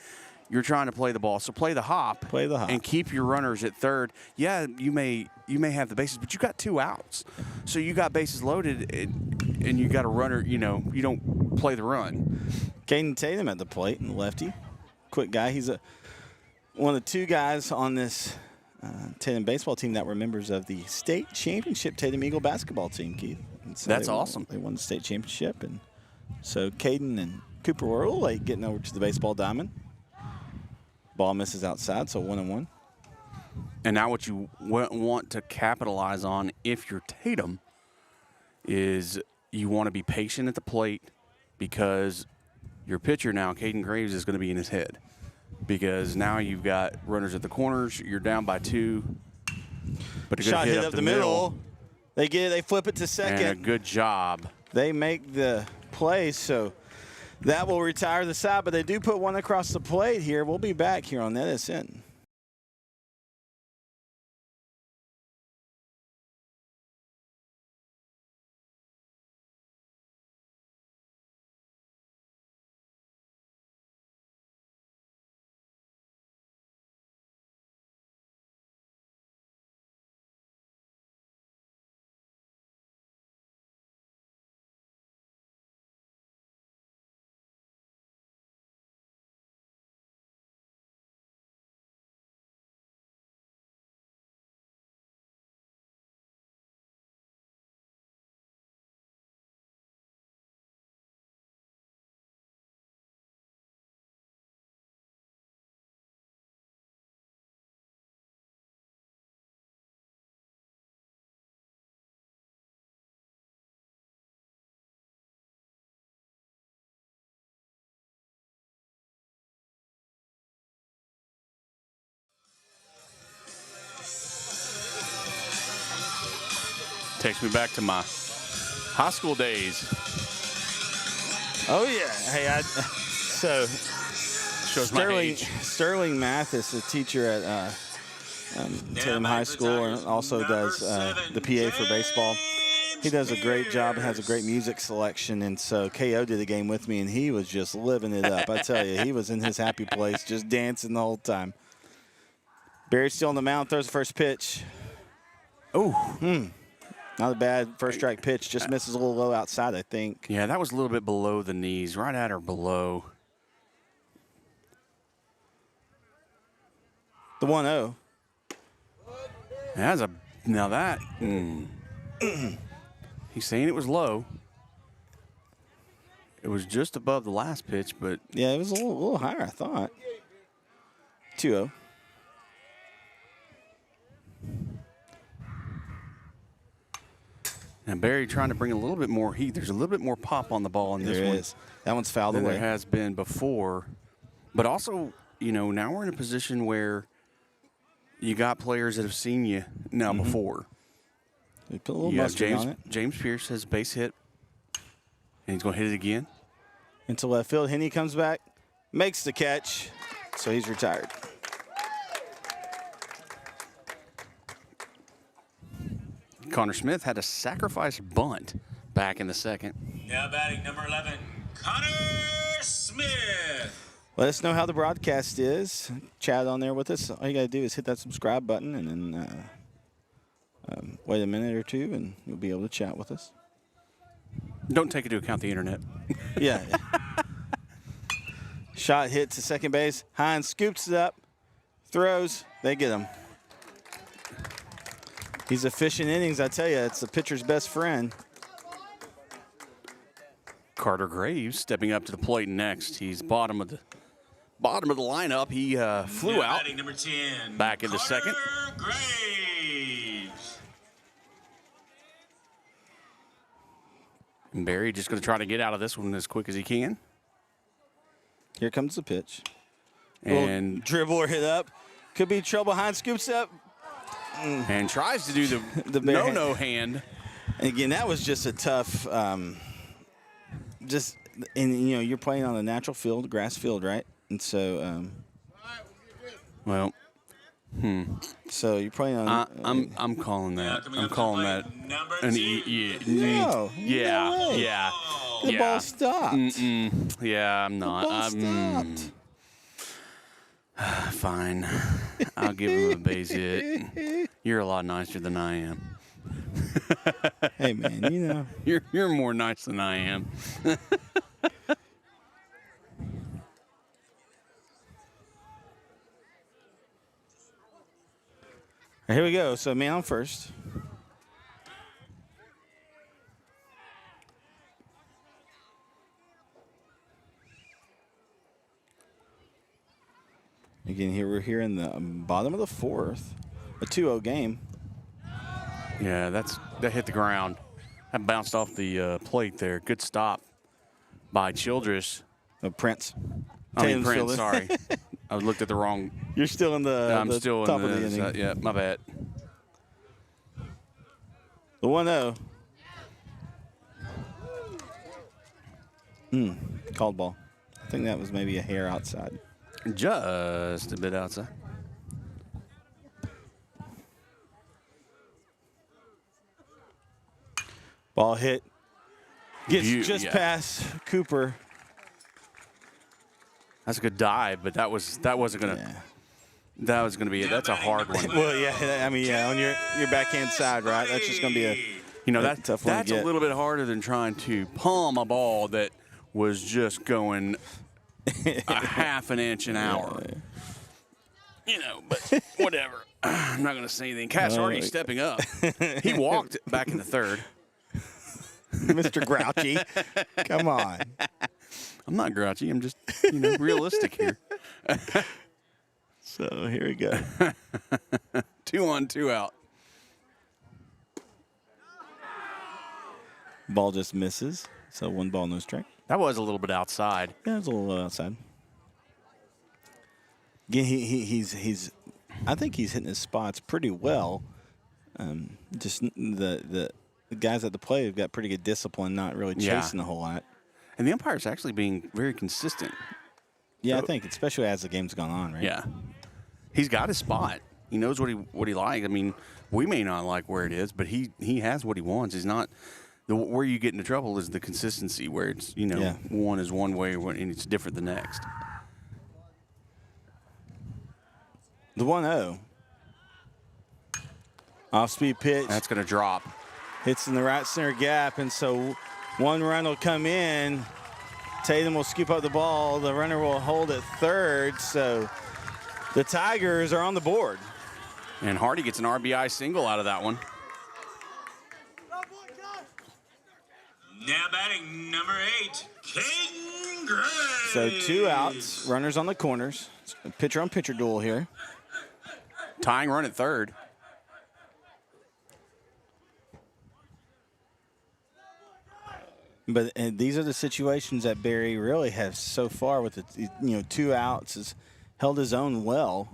You're trying to play the ball. So play the hop. Play the hop. And keep your runners at third. Yeah, you may have the bases, but you got 2 outs. So you got bases loaded, and you got a runner. You don't play the run. Caden Tatum at the plate, and lefty, quick guy. He's one of the 2 guys on this Tatum baseball team that were members of the state championship Tatum Eagle basketball team, Keith. And so That's awesome. They won the state championship, and so Caden and Cooper were a little late getting over to the baseball diamond. Ball misses outside, so 1-1. And now what you want to capitalize on if you're Tatum is you want to be patient at the plate because your pitcher now, Caden Graves, is going to be in his head. Because now you've got runners at the corners, you're down by 2. But a good Shot hit hit up up the middle. They flip it to second. And a good job. They make the play, so that will retire the side, but they do put one across the plate here. We'll be back here on NSN. Takes me back to my high school days. Oh, yeah. Hey, so Shows my age. Sterling Mathis, a teacher at Tatum High School, and also does the PA for baseball. He does a great job and has a great music selection. And so KO did a game with me, and he was just living it up. I tell you, he was in his happy place, just dancing the whole time. Barry's still on the mound, throws the first pitch. Oh. Not a bad first strike pitch, just misses a little low outside, I think. Yeah, that was a little bit below the knees, right at or below. The 1-0. Now that, he's saying it was low. It was just above the last pitch, but. Yeah, it was a little higher, I thought. 2-0. And Barry trying to bring a little bit more heat. There's a little bit more pop on the ball in this one. There is. That one's fouled than away. there has been before. But also, now we're in a position where you got players that have seen you now before. They put a little You got mustard on it. James Pierce has base hit, and he's going to hit it again. Into left field. Henney comes back, makes the catch, so he's retired. Connor Smith had a sacrifice bunt back in the second. Now batting number 11, Connor Smith. Let us know how the broadcast is. Chat on there with us. All you got to do is hit that subscribe button and then wait a minute or two, and you'll be able to chat with us. Don't take into account the internet. Yeah. Shot hit to second base. Hines scoops it up, throws. They get him. He's efficient innings, I tell you. It's the pitcher's best friend. Carter Graves stepping up to the plate next. He's bottom of the lineup. He flew Now out batting number 10, back into Carter second. Graves. And Barry just going to try to get out of this one as quick as he can. Here comes the pitch. And Little dribbler hit up. Could be trouble. Hines scoops up. and tries to do the bare no hand. And again, that was just a tough, and you're playing on a natural field, grass field, right? And so, Well, So you're probably on. I'm calling that. Coming I'm up to calling plate that number an 2. No, yeah, no way. yeah, The yeah. ball stopped. Yeah, I'm not. The ball stopped. Fine. I'll give him a base hit. You're a lot nicer than I am. Hey man, you know. You're more nice than I am. Here we go. So man on first. Again, here we're here in the bottom of the 4th, a 2-0 game. Yeah, that hit the ground. That bounced off the plate there. Good stop by Childress. Prince. I mean Tatum's still Prince. in. Sorry, I looked at the wrong. You're still in the, I'm the still top in of the the. inning. Yeah, my bad. The 1-0. Called ball. I think that was maybe a hair outside. Just a bit outside. Ball hit. Gets just yeah. past Cooper. That's a good dive, but that wasn't gonna. Yeah. That was gonna be it. That's a hard one. Well, yeah. I mean, yeah, on your backhand side, right? That's just gonna be a. You know, That's a tough one to that's a get. little bit harder than trying to palm a ball that was just going a half an inch an hour. You know, but whatever. I'm not going to say anything. Cass already stepping up. He walked back in the 3rd. Mr. Grouchy. Come on. I'm not grouchy. I'm just, realistic here. So here we go. 2 on, 2 out. Ball just misses. So 1 ball, no strike. That was a little bit outside. Yeah, it's a little outside. Again, he's I think he's hitting his spots pretty well. Just the guys at the plate have got pretty good discipline, not really chasing a whole lot. And the umpire's actually being very consistent. Yeah, So- I think, especially as the game's gone on, right? Yeah. He's got his spot. He knows what he likes. I mean, we may not like where it is, but he has what he wants. He's not where you get into trouble is the consistency where it's, one is one way and it's different the next. The 1-0. Off-speed pitch. That's going to drop. Hits in the right center gap, and so 1 run will come in. Tatum will scoop up the ball. The runner will hold at 3rd, so the Tigers are on the board. And Hardy gets an RBI single out of that one. Now batting number 8, King Gray. So 2 outs, runners on the corners. Pitcher-on-pitcher duel here. Tying run at 3rd. But these are the situations that Barry really has so far with the 2 outs, has held his own well.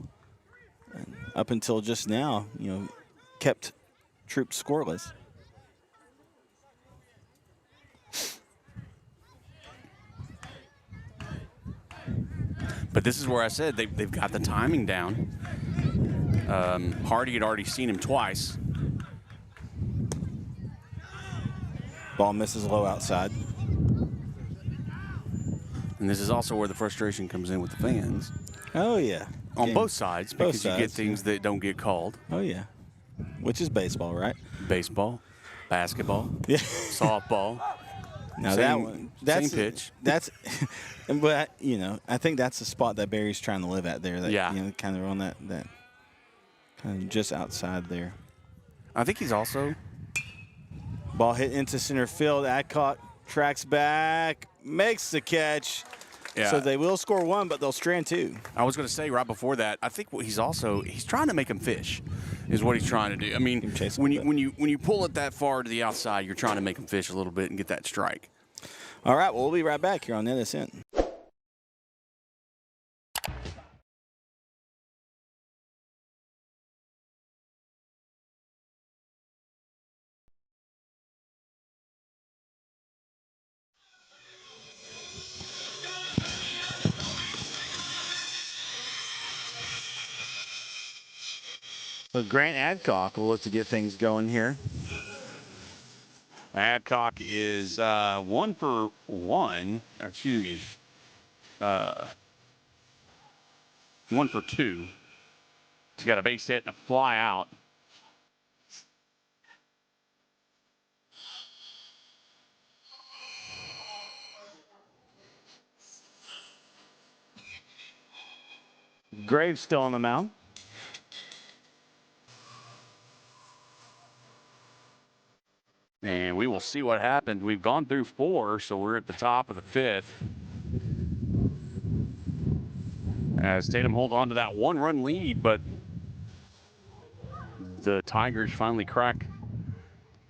And up until just now, kept Troup scoreless. But this is where I said they've got the timing down. Hardy had already seen him twice. Ball misses low outside. And this is also where the frustration comes in with the fans. Oh, yeah. On both sides, Both because you get sides, things that don't get called. Oh, yeah. Which is baseball, right? Baseball, basketball, Yeah. softball. Now Same- that one, that's same pitch. That's, but I think that's the spot that Barry's trying to live at there. That, Yeah. Kind of on that kind of just outside there. I think he's also Ball hit into center field. Adcock tracks back, makes the catch. Yeah. So they will score 1, but they'll strand 2. I was going to say right before that, I think what he's trying to make him fish, is what he's trying to do. I mean, Chase him when a you bit. when you pull it that far to the outside, you're trying to make him fish a little bit and get that strike. All right, well, we'll be right back here on NSN. So Grant Adcock will look to get things going here. Adcock is 1 for 1. Excuse me. 1 for 2. He's got a base hit and a fly out. Graves still on the mound. And we will see what happened. We've gone through 4, so we're at the top of the 5th. As Tatum holds on to that 1-run lead, but the Tigers finally crack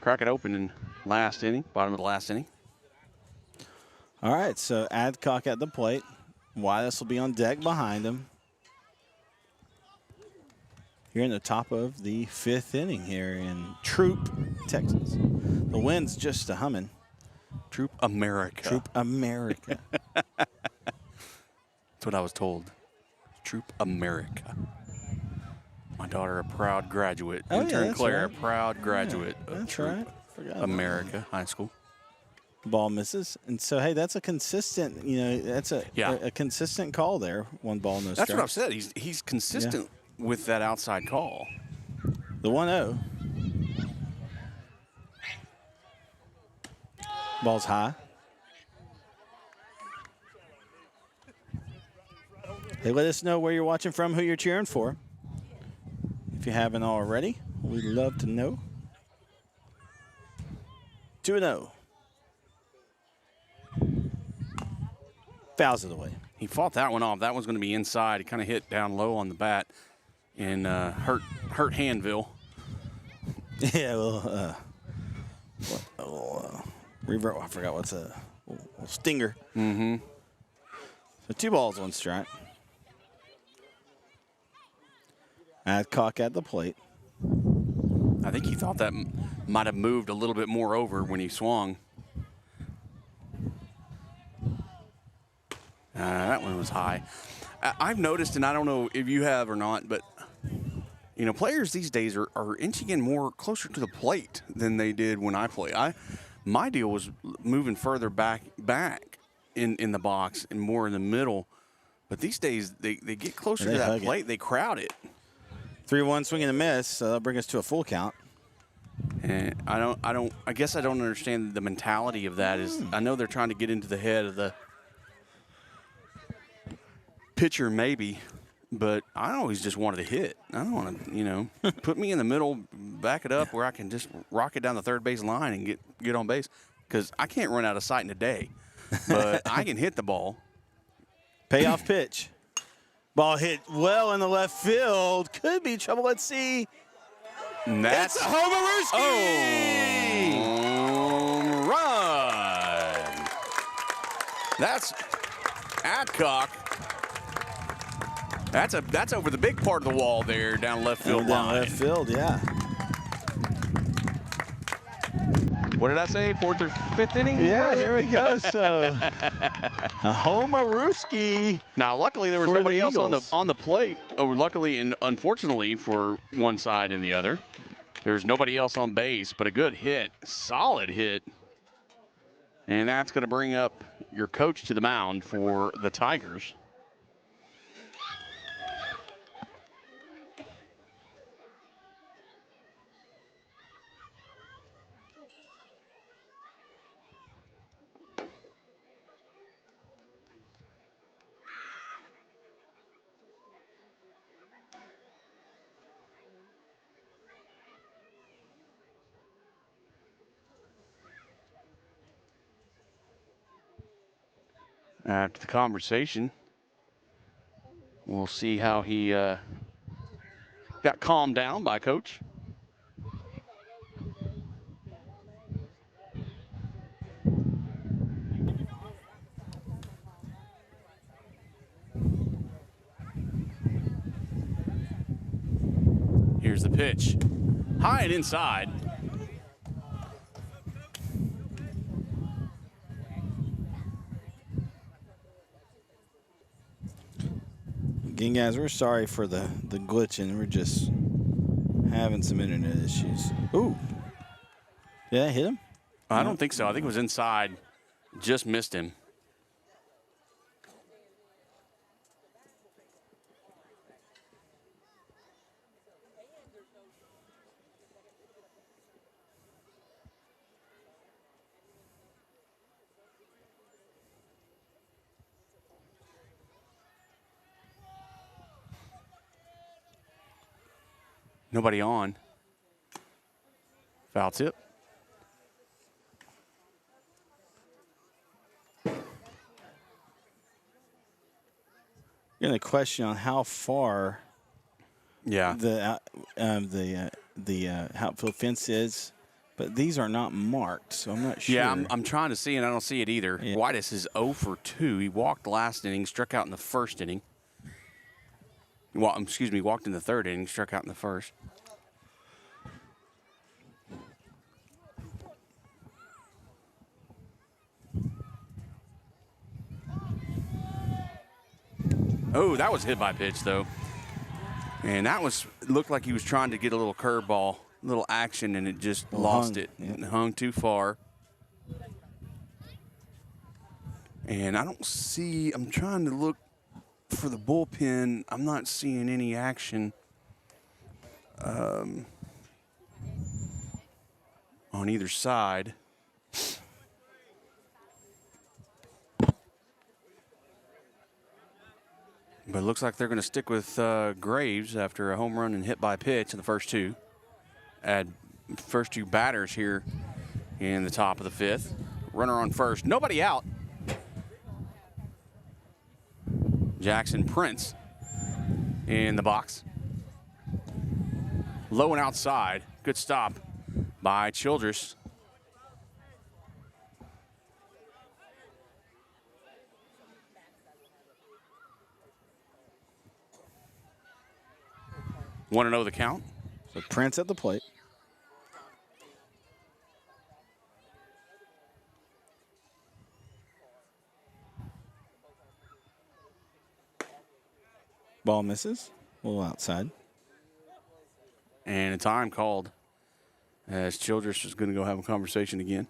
it open in last inning, bottom of the last inning. All right, so Adcock at the plate. Wallace will be on deck behind him. Here in the top of the 5th inning here in Troup, Texas. The wind's just a humming. Troup America. Troup America. That's what I was told. Troup America. My daughter, a proud graduate. Oh, Intern yeah, Claire, right. a proud graduate of That's Troup right. Forgot about America High School. Ball misses. And so, hey, that's a consistent, that's a consistent call there. 1 ball, no strike. That's what I've said. He's consistent with that outside call. The 1-0. Ball's high. Hey, let us know where you're watching from, who you're cheering for. If you haven't already, we'd love to know. 2-0. Fouls it away. He fought that one off. That one's going to be inside. He kind of hit down low on the bat and hurt Hanville. Yeah, well, revert. I forgot what's a stinger. Mm-hmm. So 2 balls, 1 strike. Adcock at the plate. I think he thought that might have moved a little bit more over when he swung. That one was high. I've noticed, and I don't know if you have or not, but players these days are inching in more closer to the plate than they did when I played. My deal was moving further back in the box and more in the middle. But these days they get closer to that plate. They crowd it. 3-1 swing and a miss. So that'll bring us to a full count. And I guess I don't understand the mentality of that. I know they're trying to get into the head of the pitcher get but I always just wanted to hit. I don't want to, put me in the middle, back it up where I can just rock it down the third base line and get on base, because I can't run out of sight in a day, but I can hit the ball. Payoff pitch. Ball hit well in the left field. Could be trouble. Let's see. And that's it's a homer. Home run. That's Adcock. That's over the big part of the wall there, down left field line. Down left field, yeah. What did I say? 4th or 5th inning? Yeah, here we go. So a homer-rooski. Now, luckily there was for nobody the else Eagles. on the plate. Oh, luckily and unfortunately for one side and the other, there's nobody else on base. But a good hit, solid hit, and that's going to bring up your coach to the mound for the Tigers. After the conversation, we'll see how he got calmed down by Coach. Here's the pitch. High and inside. Again, guys, we're sorry for the glitching. We're just Having some internet issues. Ooh. Did that hit him? I don't think so. I think it was inside. Just missed him. Nobody on. Foul tip. Getting a question on how far Yeah. the outfield fence is, but these are not marked, so I'm not sure. Yeah, I'm trying to see, and I don't see it either. Yeah. Whitus is 0 for 2. He walked last inning, struck out in the first inning. Walked in the third inning, struck out in the first. Oh, that was hit by pitch, though. And that looked like he was trying to get a little curveball, a little action, and it just lost it. Yeah. It hung too far. And I don't see, I'm trying to look for the bullpen. I'm not seeing any action on either side. But it looks like they're going to stick with Graves after a home run and hit by pitch in the first two. Add first two batters here in the top of the fifth. Runner on first. Nobody out. Jackson Prince in the box. Low and outside. Good stop by Childress. Want to know the count? So Prince at the plate. Ball misses. A little outside. And a time called as Childress is going to go have a conversation again.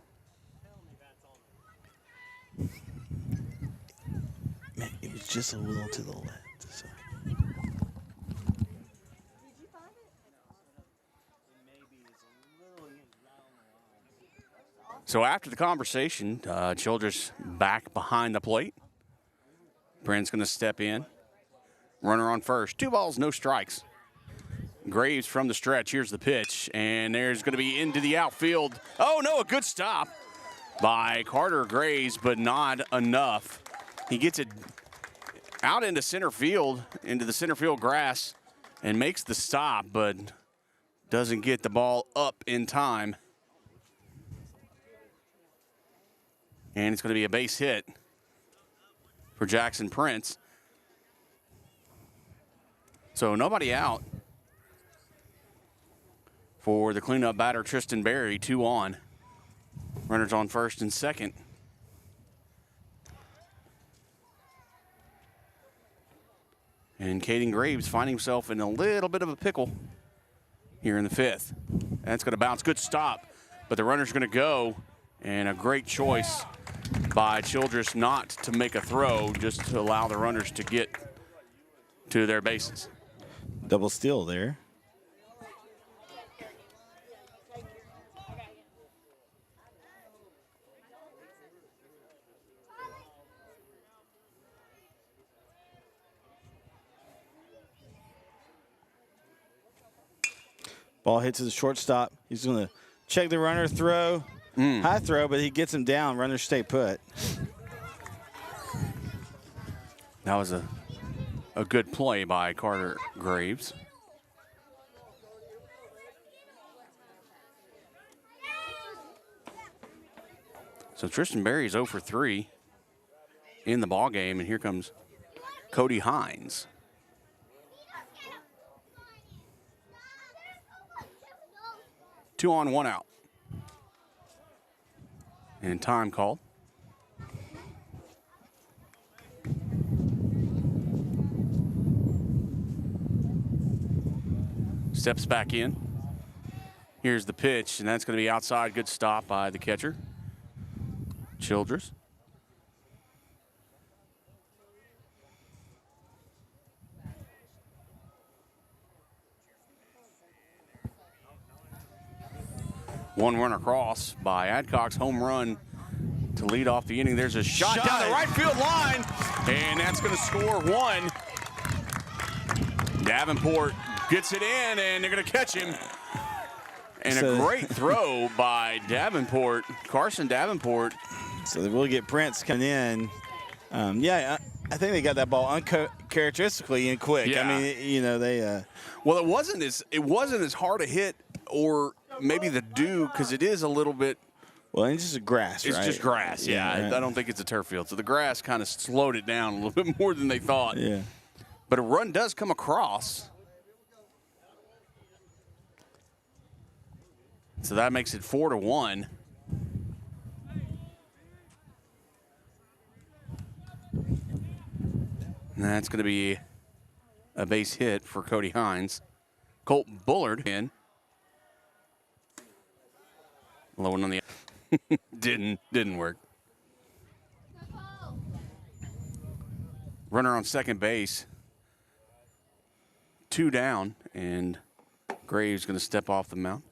Man, it was just a little to the left. So. So after the conversation, Childress back behind the plate. Brent's going to step in. Runner on first. 2 balls, no strikes. Graves from the stretch. Here's the pitch. And there's going to be into the outfield. Oh, no, a good stop by Carter Graves, but not enough. He gets it out into center field, into the center field grass, and makes the stop, but doesn't get the ball up in time. And it's going to be a base hit for Jackson Prince. So nobody out for the cleanup batter, Tristan Berry, 2 on. Runners on first and second. And Caden Graves finding himself in a little bit of a pickle here in the fifth. That's going to bounce. Good stop. But the runner's going to go. And a great choice by Childress not to make a throw, just to allow the runners to get to their bases. Double steal there. Ball hits the shortstop. He's going to check the runner, throw. High throw, but he gets him down. Runners stay put. That was a good play by Carter Graves. So Tristan Berry is 0 for 3 in the ball game, and here comes Cody Hines. Two on, 1 out. And time called. Steps back in. Here's the pitch, and that's going to be outside. Good stop by the catcher, Childress. One run across by Adcock's home run to lead off the inning. There's a shot down the right field line, and that's going to score one. Davenport gets it in, and they're going to catch him. And a great throw by Davenport, Carson Davenport. So they will get Prince coming in. I think they got that ball uncharacteristically and quick. Yeah. I mean, you know, they. Well, it wasn't as hard a hit, or maybe the dew, because it is a little bit. Well, it's just grass, It's right? just grass, yeah. Right. I don't think it's a turf field. So the grass kind of slowed it down a little bit more than they thought. Yeah. But a run does come across. So that makes it 4-1. And that's going to be a base hit for Cody Hines. Colt Bullard in. Low one on the didn't work. Runner on second base. 2 down, and Graves going to step off the mound.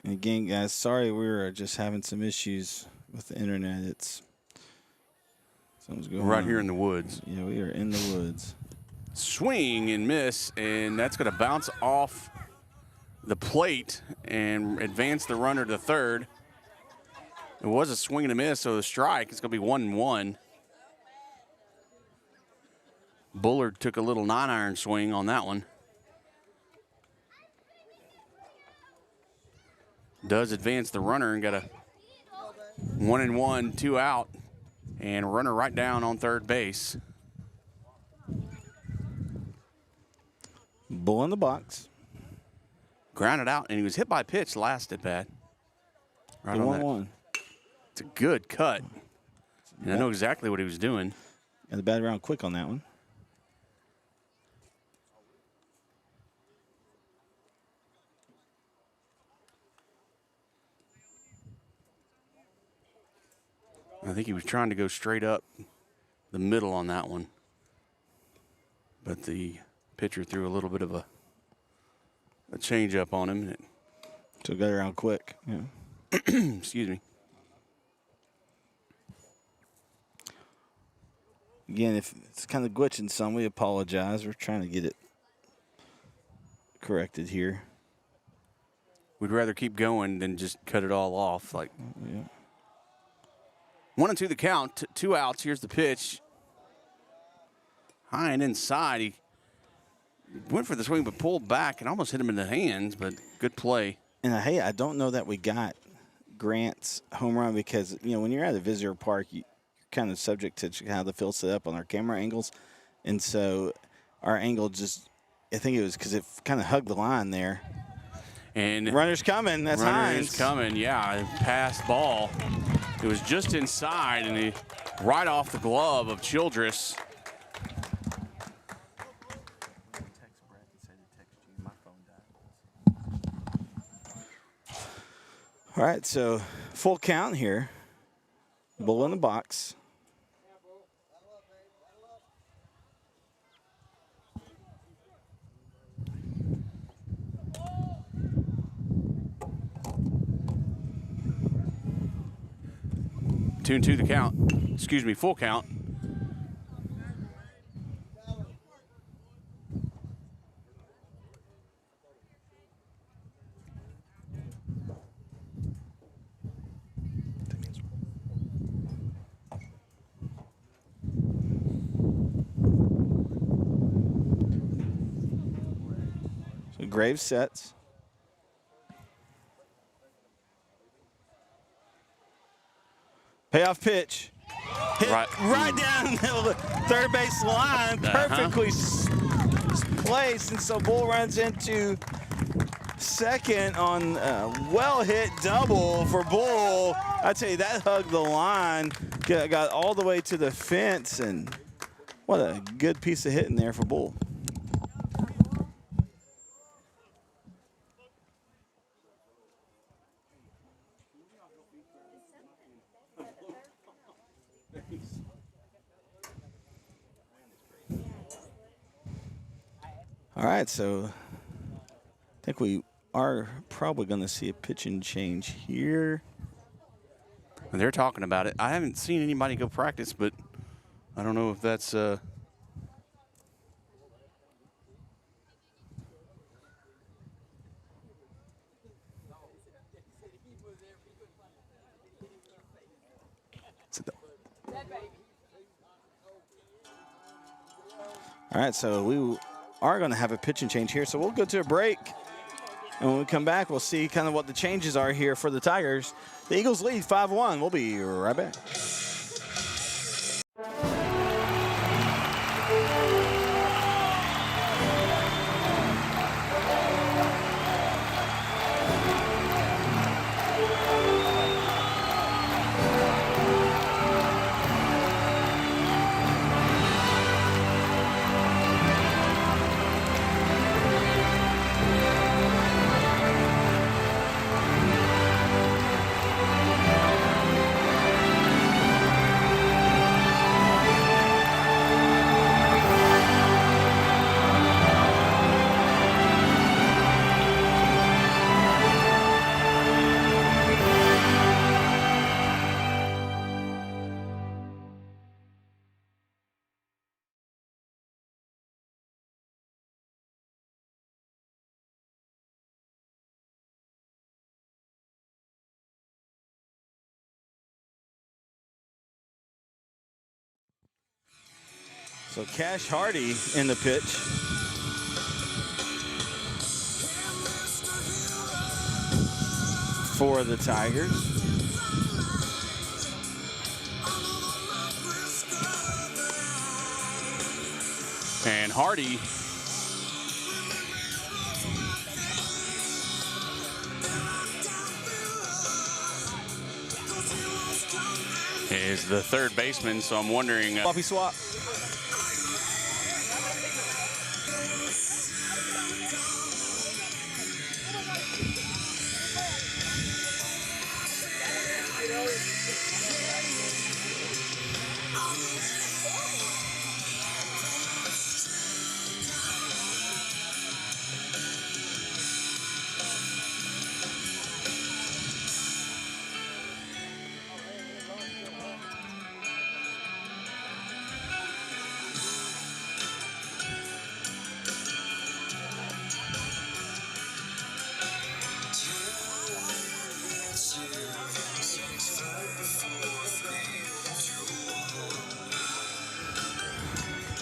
And again, guys, sorry we were just having some issues with the internet. Something's going Right on. here in the woods. Yeah, we are in the woods. Swing and miss, and that's going to bounce off the plate and advance the runner to third. It was a swing and a miss, so the strike. It's going to be 1-1. Bullard took a little 9-iron swing on that one. Does advance the runner and got a 1-1, 2 out, and runner right down on third base. Bull in the box. Grounded out, and he was hit by a pitch last at bat. Right The on that. 1-1. It's a good cut. And I know exactly what he was doing. And the bat around quick on that one. I think he was trying to go straight up the middle on that one. But the pitcher threw a little bit of a change up on him. So it got around quick. Yeah. Excuse me. Again, if it's kind of glitching some, we apologize. We're trying to get it corrected here. We'd rather keep going than just cut it all off. Like, Yeah. 1-2 the count, 2 outs. Here's the pitch. High and inside. He went for the swing but pulled back and almost hit him in the hands, but good play. And I don't know that we got Grant's home run because, you know, when you're at a visitor park, you're kind of subject to how the field's set up on our camera angles. And so our angle just, I think it was because it kind of hugged the line there. And Runner's coming. That's runner Hines. is coming, yeah. Pass ball. It was just inside, and he right off the glove of Childress. All right, so full count here. Bull in the box. Two and two the count. Excuse me, full count. So Graves sets. Payoff pitch. Hit right down the middle of the third base line. Perfectly placed. And so Bull runs into second on a well-hit double for Bull. I tell you, that hugged the line. Got all the way to the fence. And what a good piece of hitting there for Bull. All right, so I think we are probably going to see a pitching change here. They're talking about it. I haven't seen anybody go practice, but I don't know if that's All right, so we are going to have a pitching change here. So we'll go to a break. And when we come back, we'll see kind of what the changes are here for the Tigers. The Eagles lead 5-1. We'll be right back. So Cash Hardy in the pitch. For the Tigers. and Hardy is the third baseman, so I'm wondering. Floppy swap.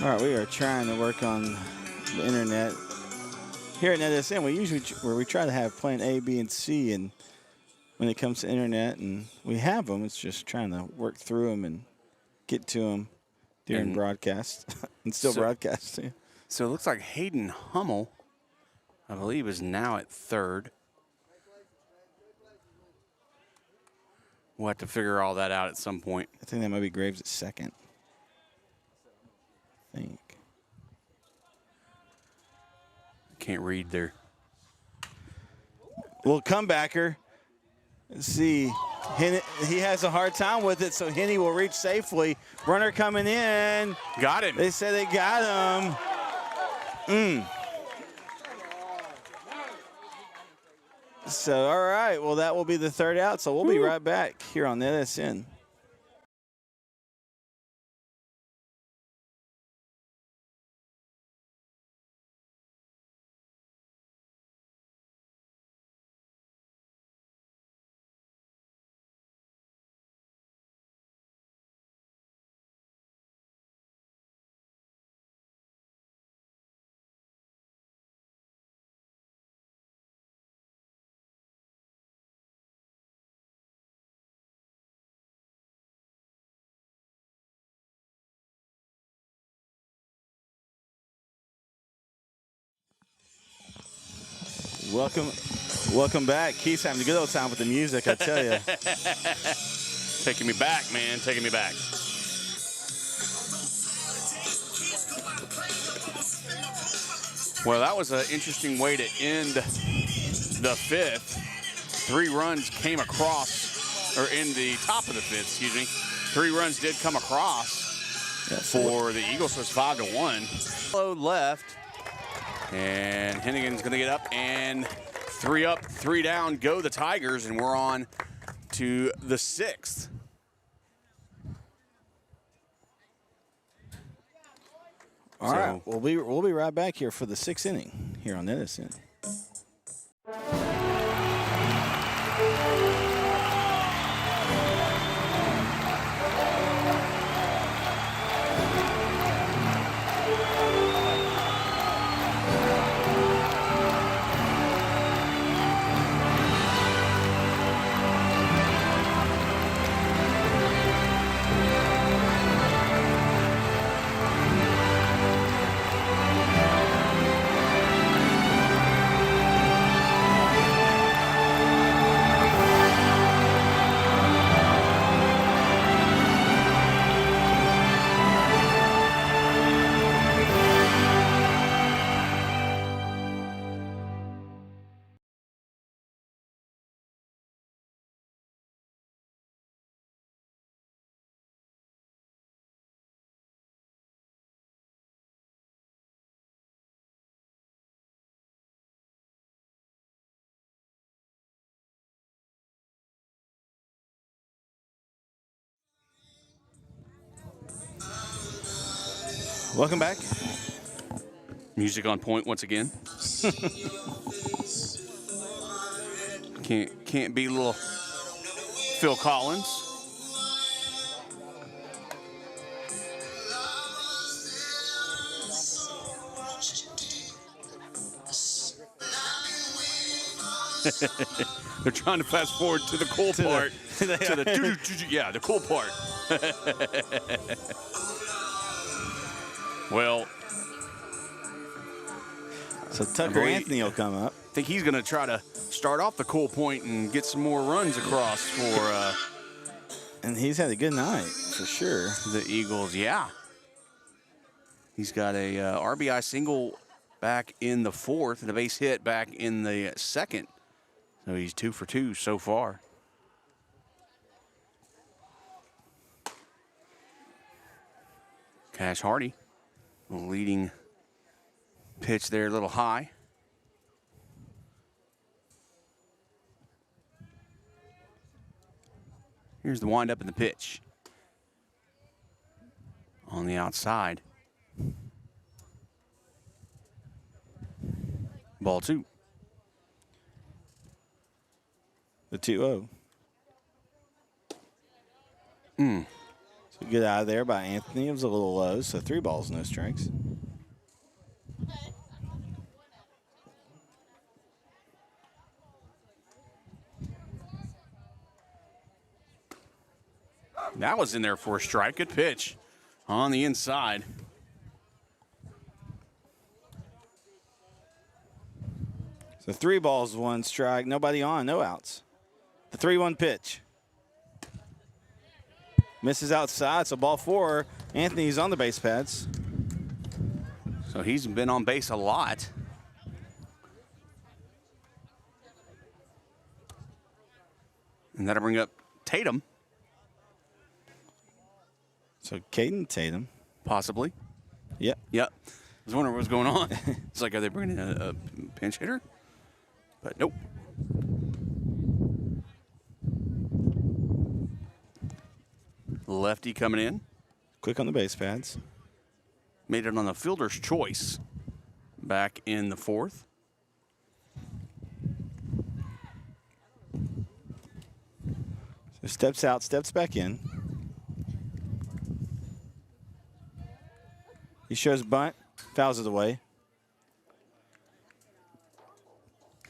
All right, we are trying to work on the internet. Here at NetSN, we try to have plan A, B, and C, and when it comes to internet, and we have them, it's just trying to work through them and get to them during broadcast and still broadcasting. So it looks like Hayden Hummel, I believe, is now at third. We'll have to figure all that out at some point. I think that might be Graves at second. I think. Can't read there. Well, comebacker. Let's see. He has a hard time with it, so Henny will reach safely. Runner coming in. Got him. They said they got him. So, all right. Well, that will be the third out, so we'll be right back here on NetSN. Welcome back. Keith's having a good old time with the music, I tell you. Taking me back, man. Taking me back. Well, that was an interesting way to end the fifth. 3 runs came across, or in the top of the fifth, excuse me. 3 runs did come across for the Eagles. So it's 5-1. Left. And Hennigan's going to get up, and 3 up, 3 down, go the Tigers, and we're on to the 6th. All right, we'll be right back here for the 6th inning here on Edison. Welcome back. Music on point once again. Can't beat little Phil Collins. They're trying to fast forward to the cool part. Yeah, the cool part. Well, so Tucker Anthony will come up. I think he's going to try to start off the cool point and get some more runs across for and he's had a good night for sure. The Eagles. Yeah, he's got a RBI single back in the 4th and a base hit back in the 2nd. So he's 2 for 2 so far. Cash Hardy, leading pitch there, a little high. Here's the windup and the pitch. On the outside. Ball 2. The 2-0. So good out of there by Anthony. It was a little low, so 3 balls, no strikes. That was in there for a strike. Good pitch on the inside. So 3 balls, 1 strike. Nobody on, no outs. The 3-1 pitch. Misses outside, so ball 4. Anthony's on the base pads. So he's been on base a lot. And that'll bring up Tatum. So Caden Tatum. Possibly. Yep. Yep. I was wondering what was going on. It's like, are they bringing in a pinch hitter? But nope. Lefty coming in. Quick on the base pads. Made it on the fielder's choice back in the 4th. So steps out, steps back in. He shows bunt, fouls it away.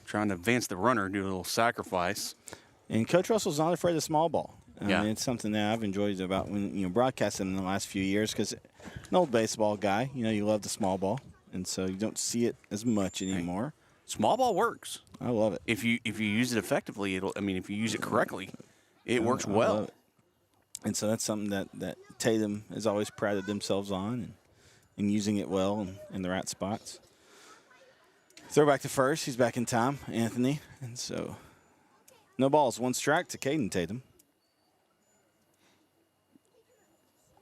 Trying to advance the runner, do a little sacrifice. And Coach Russell's not afraid of small ball. Yeah. I mean, it's something that I've enjoyed about when broadcasting in the last few years because an old baseball guy, you love the small ball, and so you don't see it as much anymore. Small ball works. I love it. If you use it effectively, if you use it correctly, it works well. Love it. And so that's something that Tatum has always prided themselves on and using it well in the right spots. Throw back to first. He's back in time, Anthony. And so no balls, 1 strike to Caden Tatum.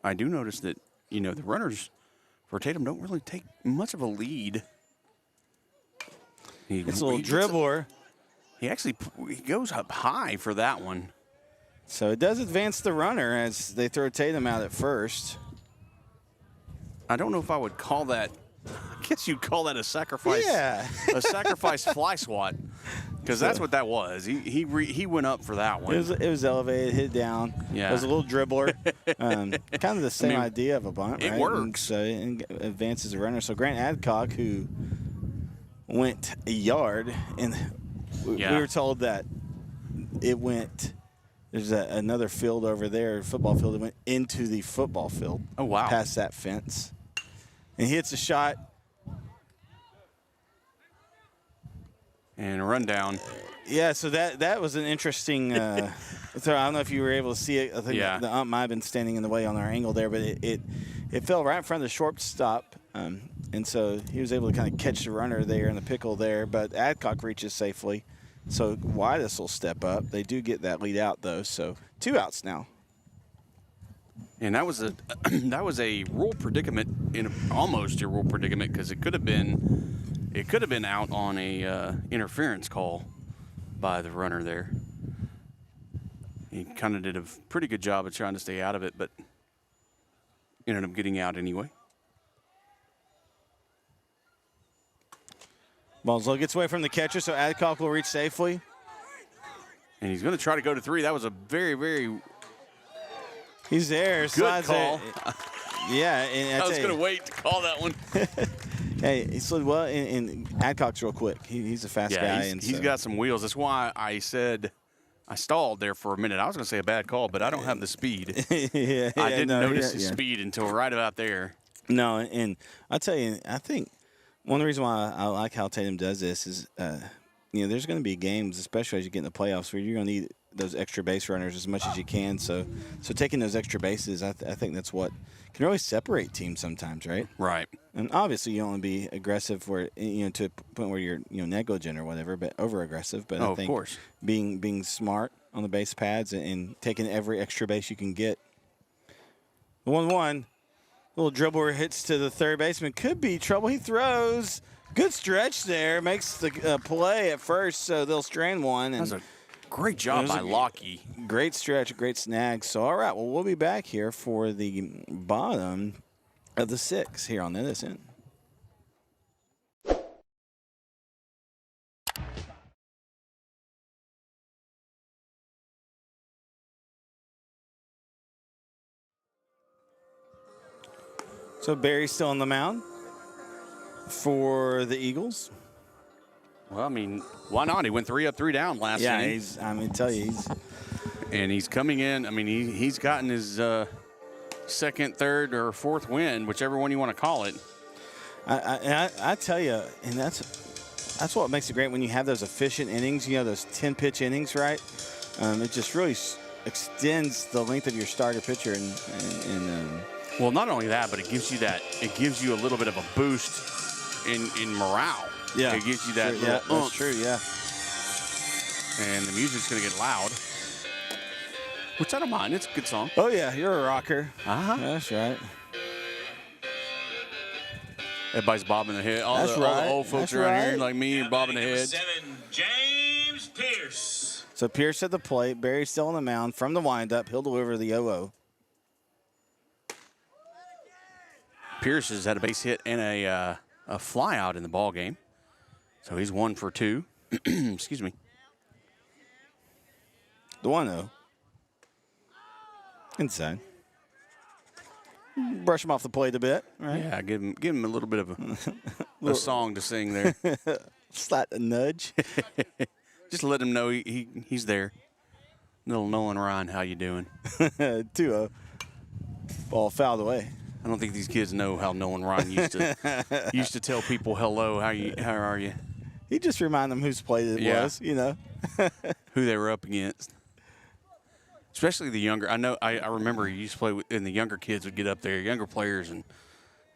I do notice that, the runners for Tatum don't really take much of a lead It's a little dribbler. He goes up high for that one. So it does advance the runner as they throw Tatum out at first. I don't know if I would call that. I guess you'd call that a sacrifice. Yeah. A sacrifice fly swat, because that's what that was. He went up for that one. It was elevated, hit down. Yeah. It was a little dribbler. Kind of the same idea of a bunt, right? It works. And so it advances the runner. So Grant Adcock, who went a yard, and we were told that it went. There's another field over there, football field, that went into the football field. Oh, wow. Past that fence. And he hits a shot. And a rundown. Yeah, so that was an interesting throw. I don't know if you were able to see it. I think the ump might have been standing in the way on our angle there, but it fell right in front of the shortstop. And so he was able to kind of catch the runner there in the pickle there, but Adcock reaches safely. So Whitus will step up. They do get that lead out, though, so 2 outs now. And that was a rule predicament, almost a rule predicament, because it could have been out on a interference call by the runner there. He kind of did a pretty good job of trying to stay out of it, but ended up getting out anyway. Ballslow gets away from the catcher, so Adcock will reach safely. And he's going to try to go to 3. That was a very, very He's there. good call. Yeah. And I was going to wait to call that one. Hey, he slid well, and Adcock's real quick. He's a fast guy. He's got some wheels. That's why I said I stalled there for a minute. I was going to say a bad call, but I don't have the speed. I didn't notice the speed until right about there. No, and I'll tell you, I think one of the reasons why I like how Tatum does this is, there's going to be games, especially as you get in the playoffs, where you're going to need those extra base runners as much as you can. So taking those extra bases, I think that's what can really separate teams sometimes, right? Right. And obviously, you don't want to be aggressive where to a point where you're negligent or whatever, but over aggressive. But I think of course, being smart on the base pads and taking every extra base you can get. 1-1. Little dribbler hits to the third baseman. Could be trouble. He throws. Good stretch there. Makes the play at first, so they'll strand one. And that was a great job by Lockie. Great stretch, great snag. So, all right, well, we'll be back here for the bottom of the 6th here on this end. So Barry's still on the mound for the Eagles. Well, I mean, why not? He went 3 up, 3 down last inning. And he's coming in. I mean, he's gotten his second, third, or fourth win, whichever one you want to call it. I tell you, and that's what makes it great when you have those efficient innings. Those 10-pitch innings, right? It just really extends the length of your starter pitcher and well, not only that, but it gives you a little bit of a boost in morale. Yeah. It gives you that little that's oomph. true, yeah. And the music's going to get loud, which I don't mind. It's a good song. Oh, yeah, you're a rocker. Uh-huh. That's right. Everybody's bobbing the head. All the old folks around here like me are bobbing the head. 7, James Pierce. So Pierce at the plate. Barry's still on the mound from the windup. He'll deliver the 0-0. Pierce has had a base hit and a fly out in the ball game. So he's 1 for 2. Excuse me. The 1-0. Inside. Brush him off the plate a bit, right? Yeah, give him a little bit of a song to sing there. Slight a nudge. Just let him know he's there. Little Nolan Ryan, how you doing? 2-0. Ball fouled away. I don't think these kids know how Nolan Ryan used to tell people hello, how are you? He just reminded them whose plate it was, who they were up against. Especially the younger. I remember he used to play with, and the younger kids would get up there, younger players, and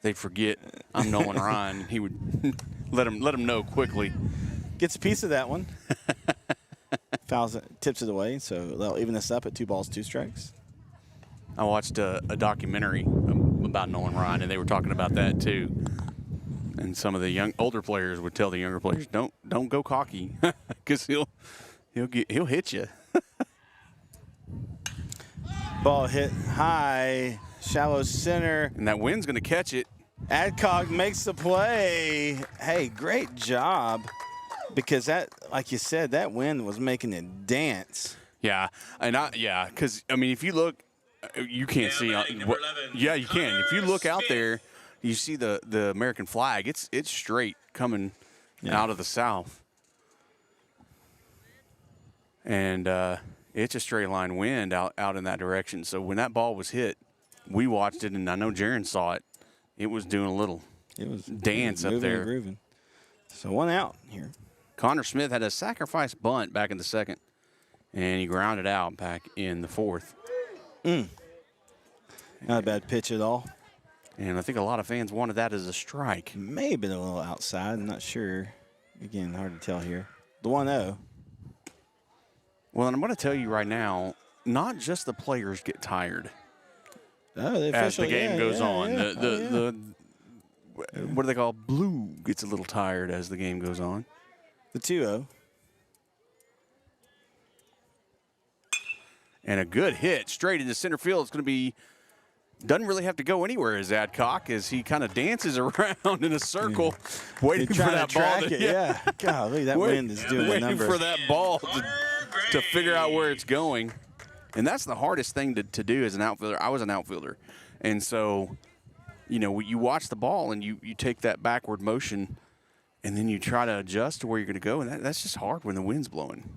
they'd forget I'm Nolan Ryan. He would let them know quickly. Gets a piece of that one. Fouls it, tips it away, so they'll even this up at 2 balls, 2 strikes. I watched a documentary about Nolan Ryan, and they were talking about that too. And some of the older players would tell the younger players, don't go cocky, because he'll hit you. Ball hit high, shallow center. And that wind's going to catch it. Adcock makes the play. Hey, great job, because that, like you said, that wind was making it dance. Yeah, because I mean, if you look, you can't see. Yeah, you can. If you look out there, you see the American flag. It's straight coming out of the south, and it's a straight line wind out in that direction. So when that ball was hit, we watched it, and I know Jaron saw it. It was doing a little dance up there. Grooving. So 1 out here. Connor Smith had a sacrifice bunt back in the second, and he grounded out back in the fourth. Not a bad pitch at all. And I think a lot of fans wanted that as a strike. May have been a little outside. I'm not sure. Again, hard to tell here. The 1-0. Well, and I'm going to tell you right now, not just the players get tired as the game goes on. What do they call? Blue gets a little tired as the game goes on. The 2-0. And a good hit straight into center field. It's going to be, doesn't really have to go anywhere as Adcock, as he kind of dances around in a circle, waiting for that ball. Yeah. Golly, that wind is doing a number. Waiting for that ball to figure out where it's going. And that's the hardest thing to do as an outfielder. I was an outfielder. And so, you watch the ball and you take that backward motion and then you try to adjust to where you're going to go. And that's just hard when the wind's blowing.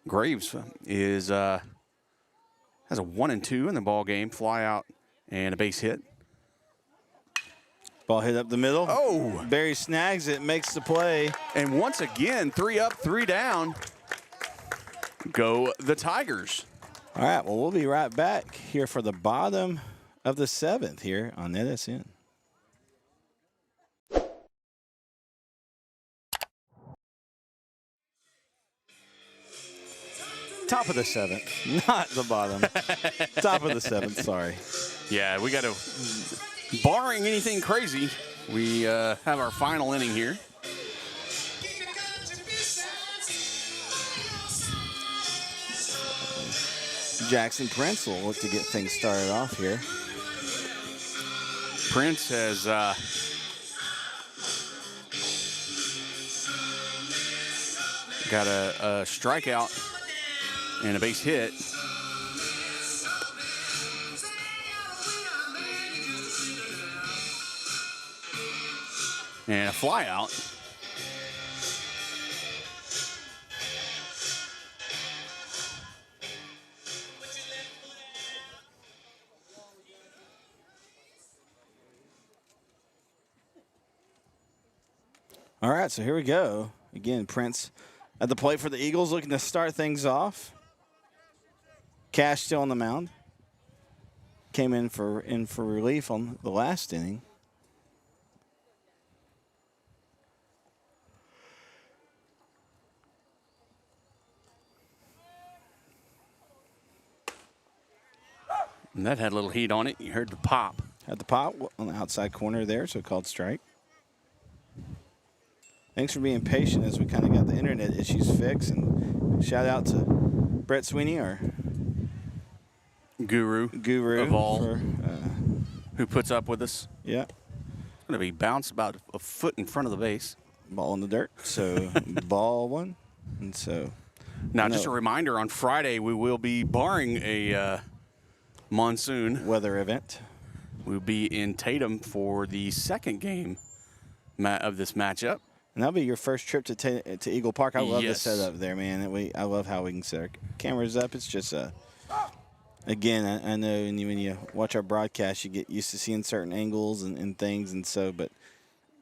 Graves has a 1-2 in the ball game, fly out and a base hit. Ball hit up the middle. Oh! Barry snags it, makes the play. And once again, 3 up, 3 down. Go the Tigers. All right, well, we'll be right back here for the bottom of the 7th here on NSN. Top of the 7th, not the bottom. Top of the 7th, sorry. Yeah, we got to, barring anything crazy, we have our final inning here. Jackson Prince will look to get things started off here. Prince has got a strikeout and a base hit. And a fly out. All right, so here we go. Again, Prince at the plate for the Eagles, looking to start things off. Cash still on the mound. Came in for relief on the last inning. And that had a little heat on it. You heard the pop. Had the pop on the outside corner there, so called strike. Thanks for being patient as we kind of got the internet issues fixed. And shout out to Brett Sweeney, our guru of all, who puts up with us. Yeah. It's going to be bounced about a foot in front of the base. Ball in the dirt. So ball one. And so. Now, just a reminder, on Friday we will be barring a monsoon weather event. We'll be in Tatum for the second game of this matchup. And that'll be your first trip to Eagle Park. I love the setup there, man. I love how we can set our cameras up. It's just again, I know when you watch our broadcast, you get used to seeing certain angles and things, and so, but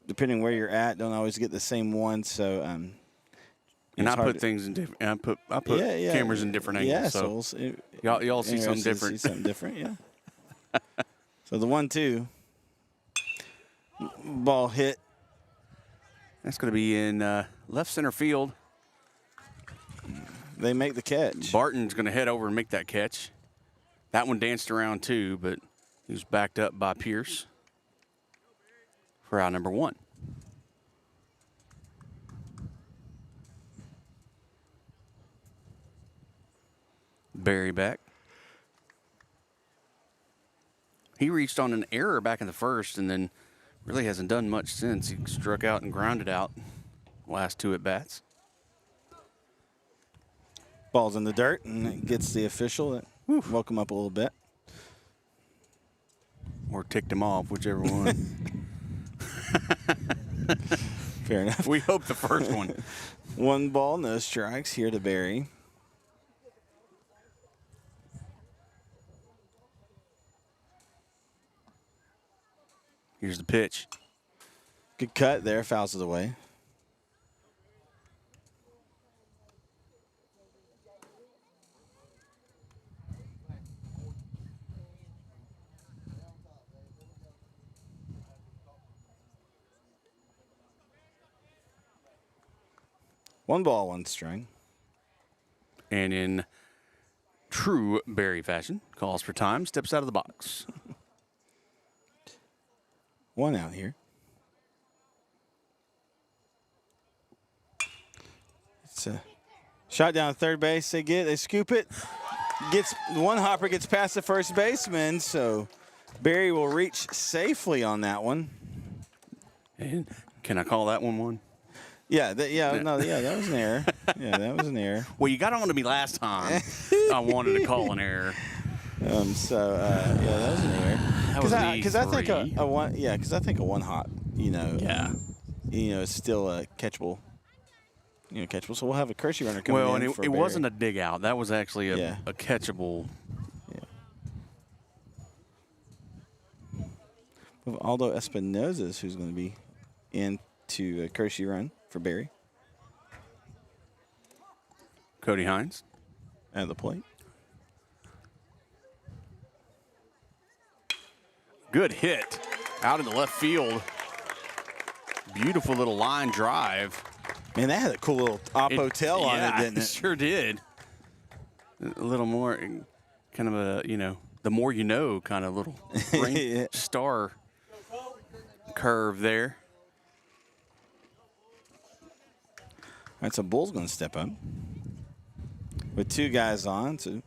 depending where you're at, don't always get the same one. So, and I put things in different. I put cameras in different angles. Yeah, so y'all see something different. See something different, yeah. So the 1-2 ball hit. That's going to be in left center field. They make the catch. Barton's going to head over and make that catch. That one danced around too, but he was backed up by Pierce for out number 1. Barry back. He reached on an error back in the first and then really hasn't done much since. He struck out and grounded out last 2 at-bats. Ball's in the dirt, and it gets the official that woke him up a little bit. Or ticked him off, whichever one. Fair enough. We hope the first one. 1 ball, no strikes here to Barry. Here's the pitch. Good cut there, fouls it away. One ball, 1 string. And in true Barry fashion, calls for time, steps out of the box. 1 out here. It's a shot down third base. They scoop it. One hopper gets past the first baseman, so Barry will reach safely on that one. And can I call that 1-1? Yeah, that was an error. Yeah, that was an error. Well, you got on to me last time. I wanted to call an error. Yeah, that was an error. Because I think E3. a one, yeah, because I think a 1 hop, is still a catchable. Catchable. So we'll have a Kershey runner coming in. Well, and for it Barry. wasn't a dig out. That was actually a catchable. Yeah. With Aldo Espinosa's who's going to be into a Kershey run for Barry. Cody Hines. At the plate. Good hit out in the left field. Beautiful little line drive. Man, that had a cool little oppo tail on it, didn't it? Sure did. A little more, kind of a, the more you know kind of little star curve there. All right, so Bull's going to step up with 2 guys on. So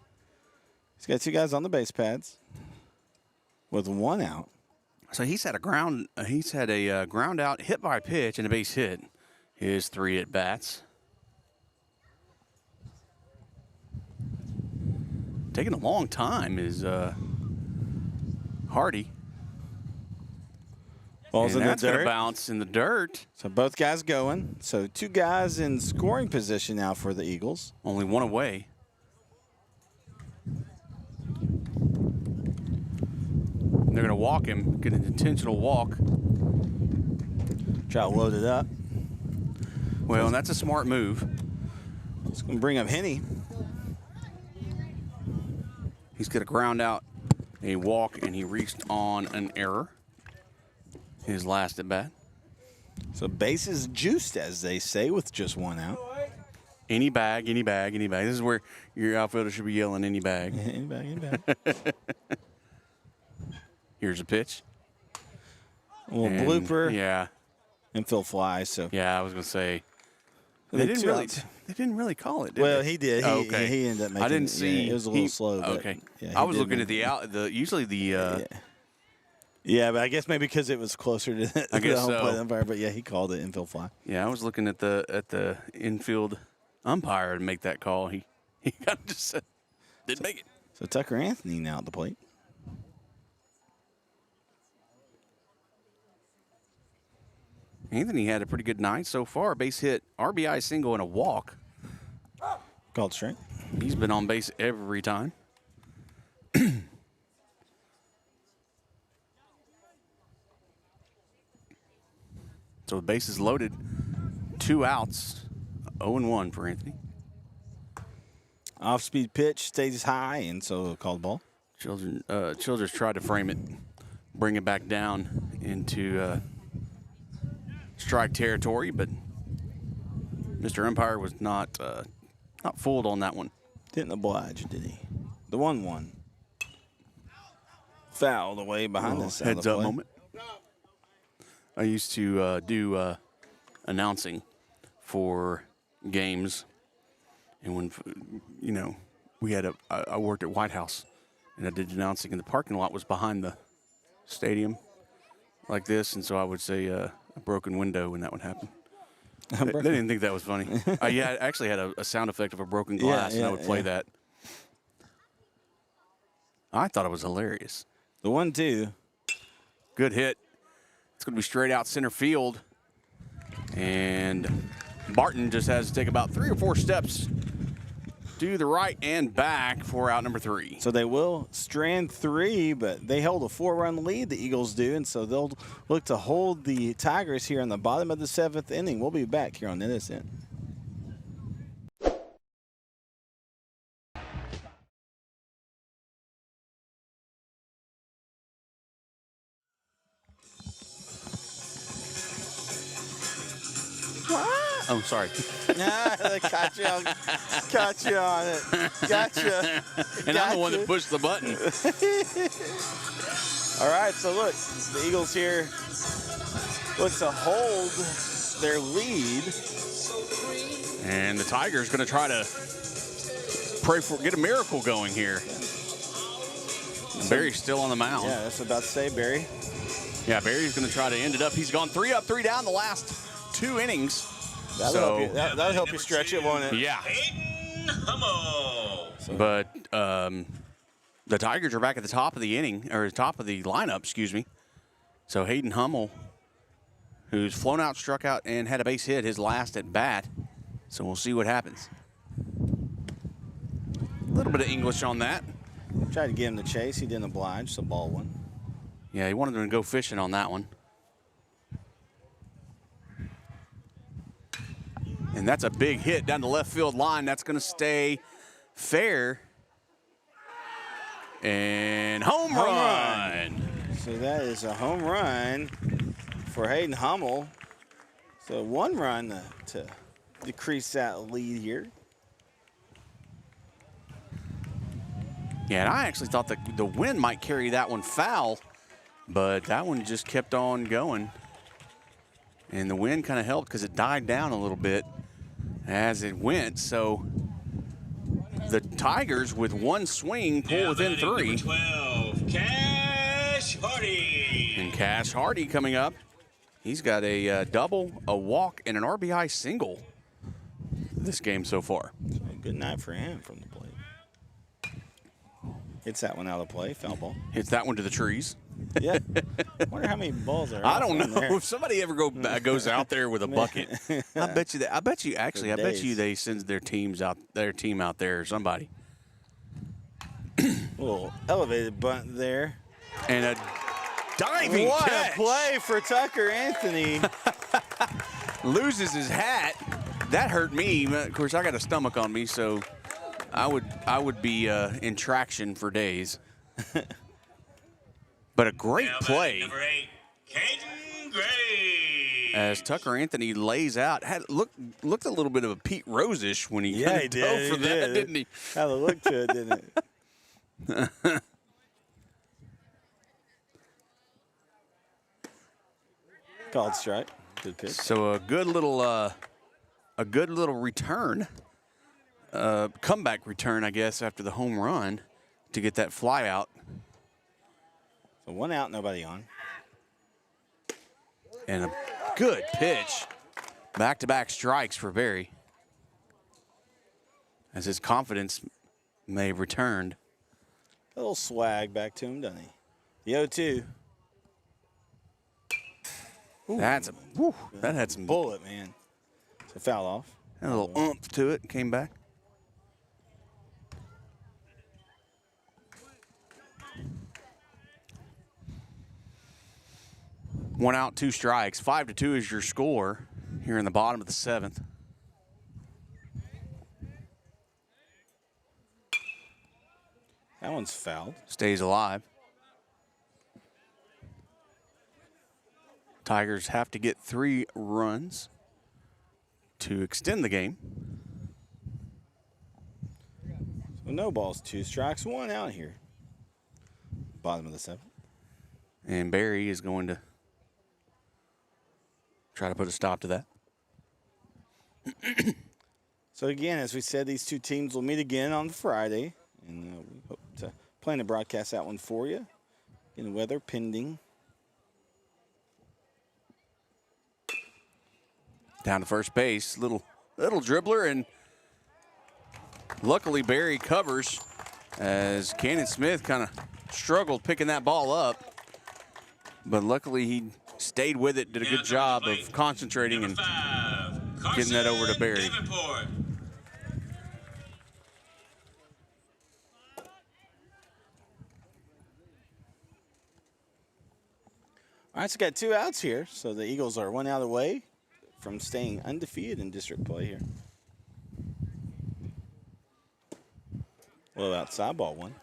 he's got 2 guys on the base pads with 1 out. So he's had a ground out, hit by a pitch, and a base hit. His 3 at bats. Taking a long time is Hardy. Ball's and in the that's gonna dirt. bounce in the dirt. So both guys going. So 2 guys in scoring position now for the Eagles. Only 1 away. They're going to walk him, get an intentional walk. Try to load it up. Well, and that's a smart move. It's going to bring up Henny. He's going to ground out a walk, and he reached on an error. His last at bat. So bases juiced, as they say, with just 1 out. Any bag, any bag, any bag. This is where your outfielder should be yelling, any bag. Any bag, any bag. Here's a pitch. A little blooper. Yeah. Infield fly. So Yeah, I was going to say. They They didn't really call it, did well, they? he did. Oh, okay. He ended up making I didn't see. Yeah, it was a little slow. But Okay. yeah, I was looking at usually the. Yeah, but I guess maybe because it was closer to the home plate umpire. But yeah, he called it infield fly. Yeah, I was looking at the infield umpire to make that call. He kind of just didn't make it. So Tucker Anthony now at the plate. Anthony had a pretty good night so far. Base hit, RBI single, and a walk. Called straight. He's been on base every time. So the base is loaded. 2 outs. 0-1 for Anthony. Off-speed pitch stays high, and so called ball. Childress tried to frame it, bring it back down into strike territory, but Mr. Umpire was not fooled on that one. Didn't oblige, did he? The 1-1. fouled away behind this Heads up moment. I used to do announcing for games, and when we had I worked at White House, and I did announcing, and the parking lot was behind the stadium, like this, and so I would say a broken window when that would happen. They didn't think that was funny. Yeah, I actually had a sound effect of a broken glass, and I would play that. I thought it was hilarious. The 1-2. Good hit. It's going to be straight out center field. And Barton just has to take about 3 or 4 steps to the right and back for out number 3. So they will strand 3, but they held a 4-run lead, the Eagles do, and so they'll look to hold the Tigers here in the bottom of the 7th inning. We'll be back here on Innocent. Oh, sorry. Caught you on it. Gotcha. And I'm the one that pushed the button. All right, so look, the Eagles here look to hold their lead. And the Tigers going to try to get a miracle going here. Barry's still on the mound. Yeah, that's what I was about to say, Barry. Yeah, Barry's going to try to end it up. He's gone 3 up, 3 down the last 2 innings. That'll help you stretch it, won't it? Yeah. Hayden Hummel. But the Tigers are back at the top of the inning, or top of the lineup, excuse me. So Hayden Hummel, who's flown out, struck out, and had a base hit his last at bat. So we'll see what happens. A little bit of English on that. Tried to get him to chase. He didn't oblige, so ball 1. Yeah, he wanted him to go fishing on that one. And that's a big hit down the left field line. That's going to stay fair. And home run. So that is a home run for Hayden Hummel. So 1 run to decrease that lead here. Yeah, and I actually thought that the wind might carry that one foul, but that one just kept on going. And the wind kind of helped because it died down a little bit as it went. So the Tigers, with 1 swing, pull within 3. 12, Cash Hardy. And Cash Hardy coming up. He's got a double, a walk, and an RBI single this game so far. So good night for him from the plate. Hits that one out of play, foul ball. Hits that one to the trees. Yeah. Wonder how many balls are. I don't know there. if somebody ever goes out there with a bucket. I bet you they send their team out there or somebody. A little elevated bunt there. And a diving what catch. A play for Tucker Anthony. Loses his hat. That hurt me. Of course, I got a stomach on me, so I would be in traction for days. But a great play. Number 8, Caden Gray. As Tucker Anthony lays out, looked a little bit of a Pete Rose-ish when he dove for that, didn't he? Had a look to it, didn't it? Called strike. Good pitch. So a good little return, comeback return, I guess, after the home run to get that fly out. So 1 out, nobody on. And a good pitch. Back-to-back strikes for Barry, as his confidence may have returned. A little swag back to him, doesn't he? The 0-2. That had some Bullet, man. So foul off. a little oomph to it. Came back. One out, 2 strikes. 5-2 is your score here in the bottom of the 7th. That one's fouled. Stays alive. Tigers have to get 3 runs to extend the game. So no balls, 2 strikes, 1 out here. Bottom of the 7th. And Barry is going to try to put a stop to that. So again, as we said, these two teams will meet again on Friday, and we hope to plan to broadcast that one for you. In weather pending. Down to first base, little dribbler, and luckily Barry covers as Cannon Smith kind of struggled picking that ball up, but luckily he stayed with it, did a good job of concentrating and getting that over to Barry. All right, so got 2 outs here. So the Eagles are 1 out away from staying undefeated in district play here. Well, outside ball 1.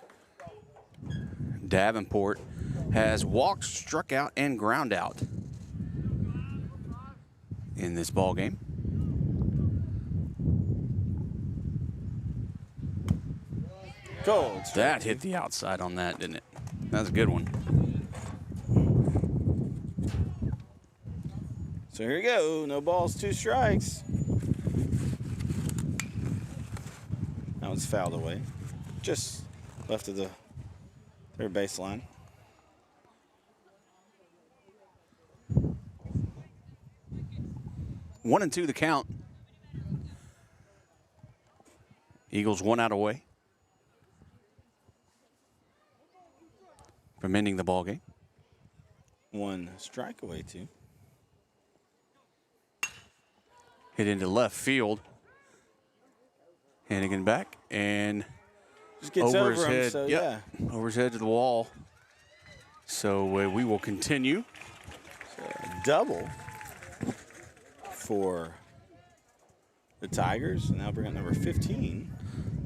Davenport has walked, struck out, and ground out in this ball game. Gold. That hit the outside on that, didn't it? That was a good one. So here we go. No balls, 2 strikes. That one's fouled away. Just left of the third baseline. One and 2 the count. Eagles 1 out away from ending the ball game. 1 strike away, 2. Hit into left field. Hannigan back and Just gets over over his him, head. so Yep, over his head to the wall. So we will continue. yeah. Double for the Tigers. And now bring up number 15.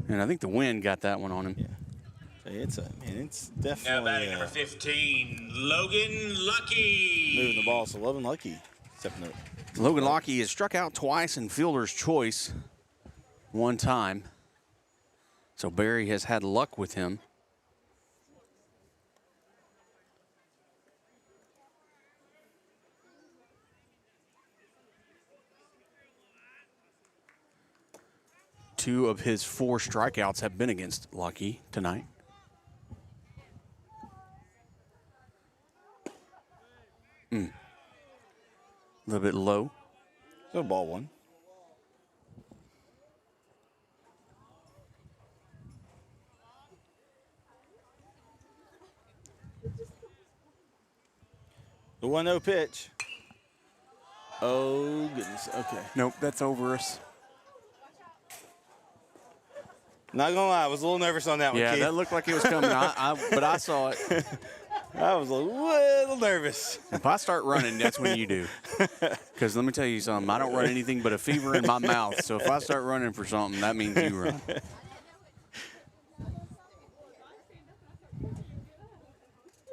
And I think the wind got that one on him. Yeah. So it's Now definitely batting number 15, Logan Lucky. moving the ball. So Logan Lucky stepping up. Logan Lockie has struck out twice in fielder's choice 1 time. So Barry has had luck with him. Two of his 4 strikeouts have been against Lockie tonight. A little bit low. So ball 1. The 1-0 pitch. Oh, goodness. Okay. Nope, that's over us. Not gonna lie, I was a little nervous on that one, Yeah, Keith. that looked like it was coming, but I saw it. I was a little nervous. If I start running, that's when you do. Because let me tell you something, I don't run anything but a fever in my mouth. So if I start running for something, that means you run.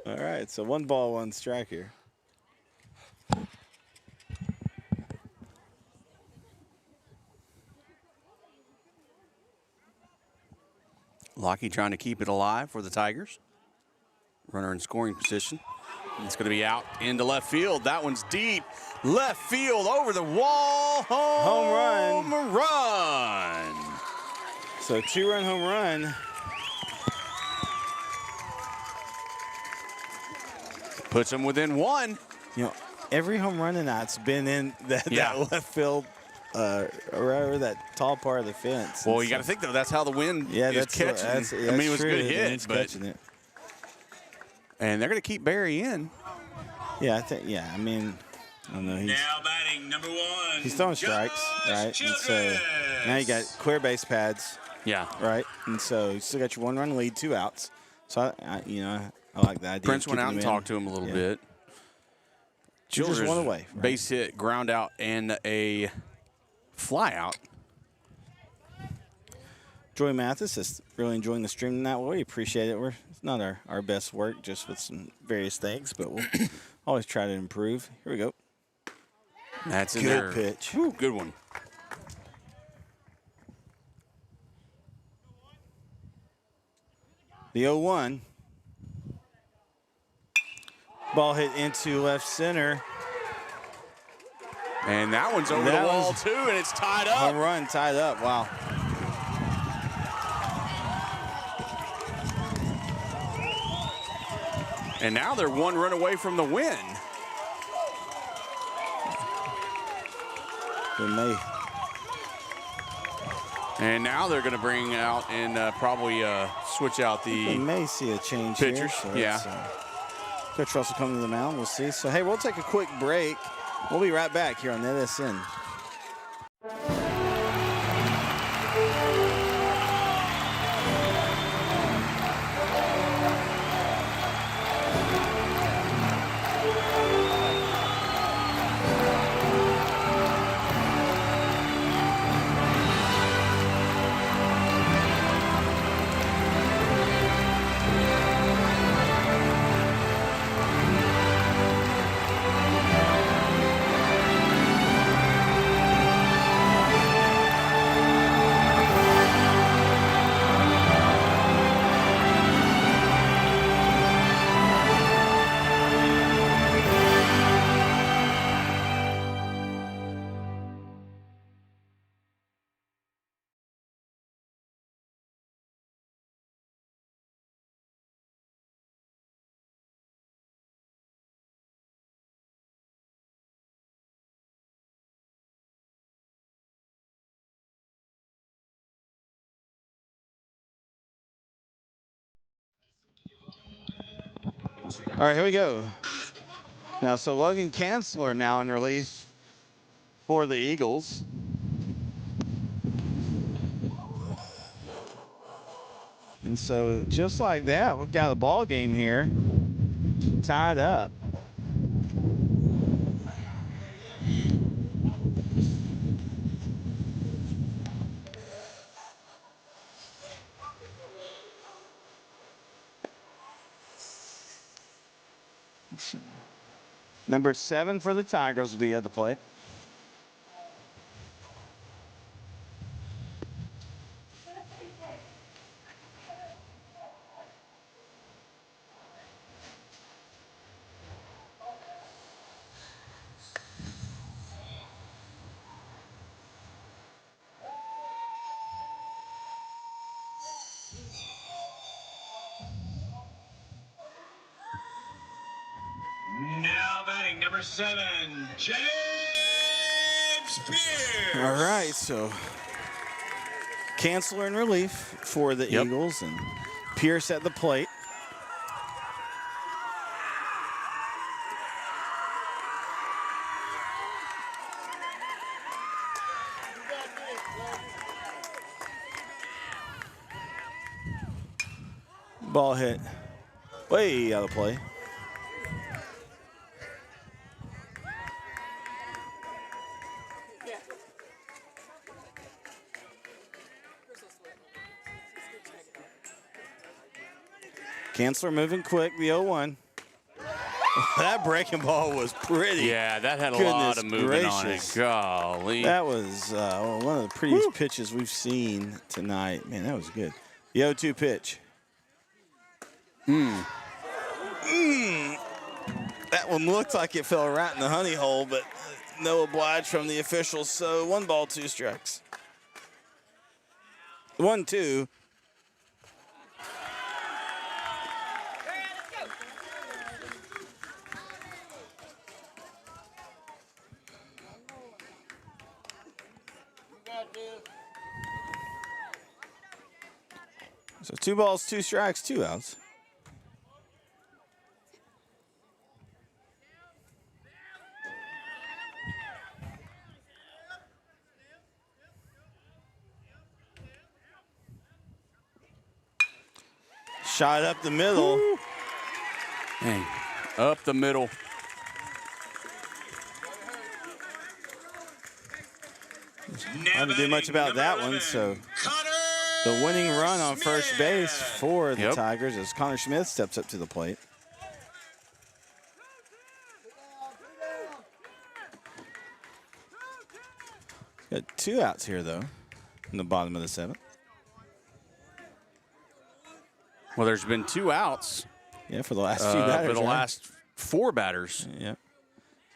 All right, so 1 ball, 1 strike here. Lockie trying to keep it alive for the Tigers. Runner in scoring position. It's going to be out into left field. That one's deep. Left field over the wall. Home run. So 2-run home run. Puts him within 1. You know, every home run tonight's been in that left field, or that tall part of the fence. Well, you got to think, though, that's how the wind is catching. I mean, it was a good hit, but and they're going to keep Barry in. Yeah, I mean, I don't know. Now batting number 1. He's throwing strikes, right? And so now you got clear base pads. Yeah. Right? And so you still got your 1-run lead, 2 outs. So, I like the idea. Prince went out and talked to him a little bit. Just 1 away. Right? Base hit, ground out, and a fly out. Joey Mathis is really enjoying the stream that way. We appreciate it. It's not our best work, just with some various things, but we'll always try to improve. Here we go. That's in good there. Pitch. Whew, good one. The 0-1. Ball hit into left center. And that one's over the wall, too, and it's tied up. Home run, tied up. Wow. And now they're 1 run away from the win. They may. And now they're going to bring out and probably switch out We the may see a change pitchers. here. So Yeah. Coach Russell coming to the mound. We'll see. So, hey, we'll take a quick break. We'll be right back here on NSN. All right, here we go. Now, so Logan Kanzler now in relief for the Eagles. And so just like that, we've got a ball game here tied up. Number 7 for the Tigers will be at the plate. Now batting number 7, James Pierce. All right, so Kanzler in relief for the Eagles and Pierce at the plate. Ball hit way out of play. Kanzler moving quick, the 0-1. That breaking ball was pretty. Yeah, that had a lot of movement on it. Golly. That was one of the prettiest pitches we've seen tonight. Man, that was good. The 0-2 pitch. That one looked like it fell right in the honey hole, but no oblige from the officials. So 1 ball, 2 strikes. 1-2. So 2 balls, 2 strikes, 2 outs. Shot up the middle. Dang. Up the middle. Not to do much about that one, so the winning run on first base for the Tigers as Connor Smith steps up to the plate. Got 2 outs here, though, in the bottom of the 7th. Well, there's been 2 outs. Yeah, for the last few batters. For the last 4 batters. Yep.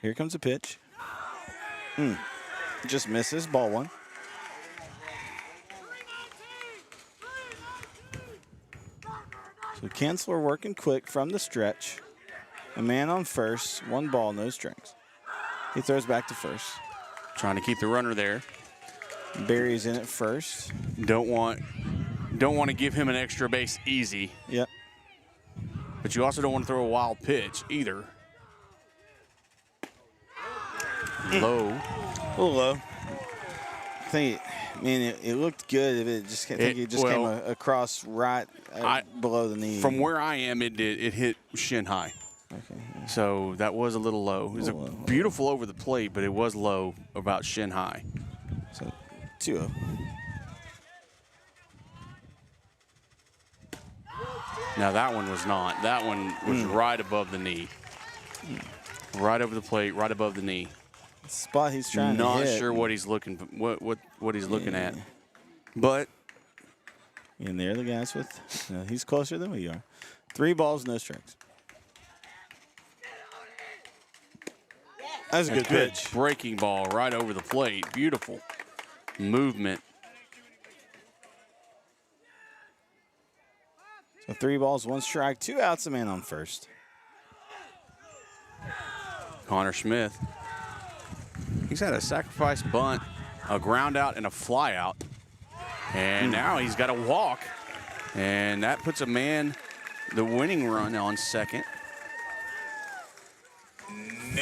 Here comes a pitch. Just misses. Ball 1. So Kinsler working quick from the stretch. A man on first. 1 ball, no strikes. He throws back to first. Trying to keep the runner there. Barry's in at first. Don't want to give him an extra base easy. Yep. But you also don't want to throw a wild pitch either. Low. A little low. It looked good. It just came across right below the knee. From where I am, it hit shin high. Okay. Yeah. So that was a little low. It was beautiful over the plate, but it was low, about shin high. So 2-0. Now that one was not. That one was right above the knee. Right over the plate, right above the knee. Spot he's trying to hit. Not sure what he's looking what he's looking at. But and there the guys with he's closer than we are. 3 balls, no strikes. That's a good pitch. Breaking ball right over the plate. Beautiful movement. So 3 balls, 1 strike, 2 outs, a man on first. Connor Smith. He's had a sacrifice bunt, a ground out, and a fly out. And now he's got a walk. And that puts the winning run on second.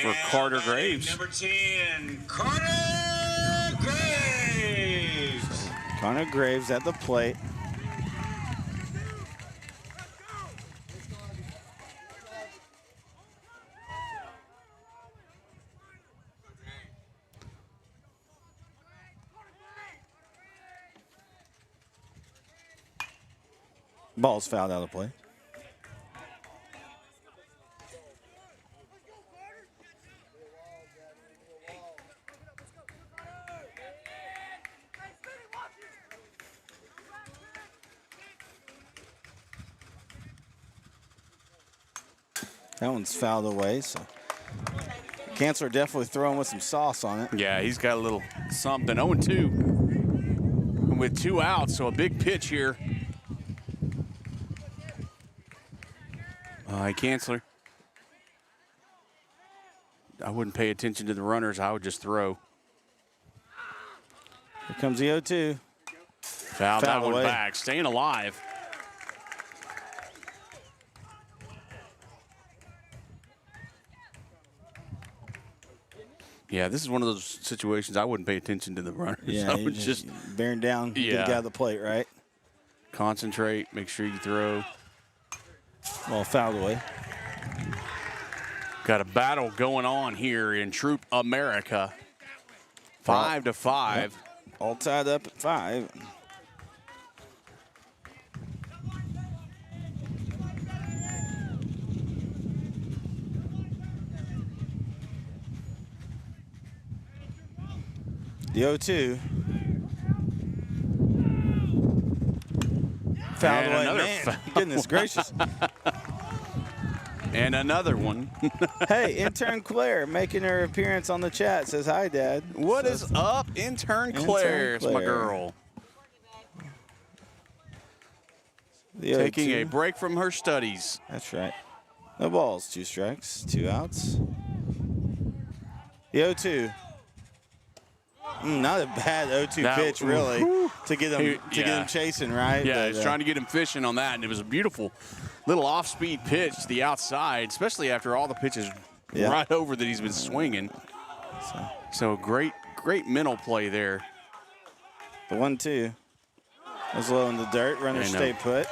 For Carter Graves. Number 10, Carter Graves. Connor Graves at the plate. Ball's fouled out of play. That one's fouled away, so Kinsler definitely throwing with some sauce on it. Yeah, he's got a little something. 0-2 with 2 outs, so a big pitch here. Kinsler. I wouldn't pay attention to the runners. I would just throw. Here comes the 0-2. Fouled that one back. Staying alive. Yeah, this is one of those situations I wouldn't pay attention to the runners. Yeah, I would just bearing down, get the guy at the plate, right? Concentrate, make sure you throw. Well, fouled away. Got a battle going on here in Troup America. 5-5. Yep. All tied up at 5. The 0-2. Fouled away. Man, goodness gracious. And another one. Hey, intern Claire making her appearance on the chat says, hi, Dad. What is up, intern Claire? It's my girl. Taking a break from her studies. That's right. No balls, 2 strikes, 2 outs. The 0-2. Not a bad 0-2 pitch, really, to get him chasing, right? Yeah, but, he's trying to get him fishing on that, and it was a beautiful little off-speed pitch to the outside, especially after all the pitches right over that he's been swinging. So great mental play there. The 1-2 was low in the dirt. Runner stay put.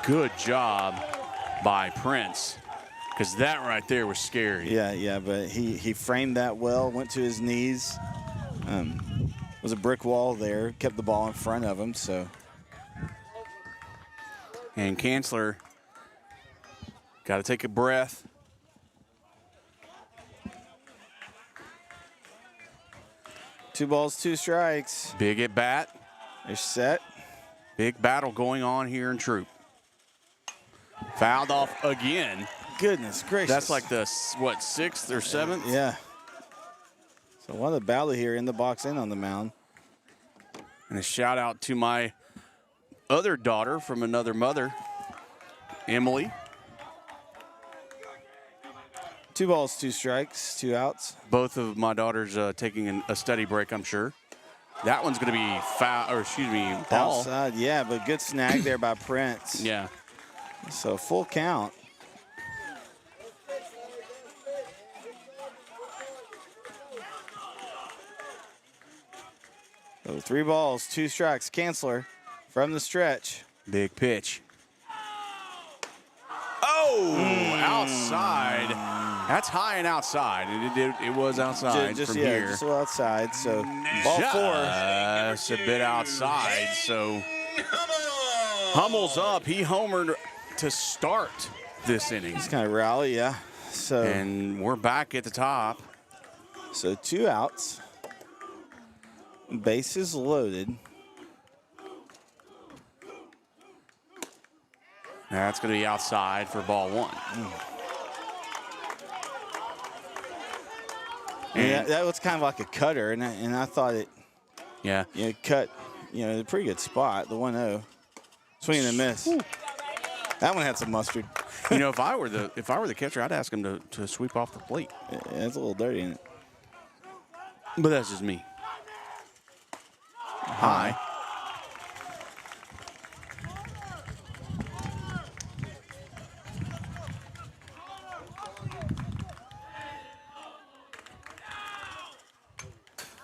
Good job by Prince, because that right there was scary. Yeah, but he framed that well, went to his knees. Was a brick wall there, kept the ball in front of him, so. And Kinsler got to take a breath. Two balls, 2 strikes. Big at bat. They're set. Big battle going on here in Troup. Fouled off again. goodness gracious. That's like the, what, 6th or 7th? Yeah. So what a battle here in the box and on the mound. And a shout out to my other daughter from another mother, Emily. 2 balls, 2 strikes, 2 outs. Both of my daughters taking a study break, I'm sure. That one's going to be foul, or excuse me, ball. Outside, yeah, but good snag there by Prince. Yeah. So full count. So 3 balls, 2 strikes. Canceller from the stretch. Big pitch. Oh, outside. That's high and outside. It was outside Just from here. just a little outside. So ball 4. Just a bit outside. So Hummel's up. He homered to start this inning. It's kind of rally, yeah. So And we're back at the top. So 2 outs. Bases loaded. That's going to be outside for ball 1. And that was kind of like a cutter, and I thought it, Yeah. cut, a pretty good spot, the 1-0. Swing and a miss. That one had some mustard. If I were the catcher, I'd ask him to sweep off the plate. Yeah, it's a little dirty in it. But that's just me. High.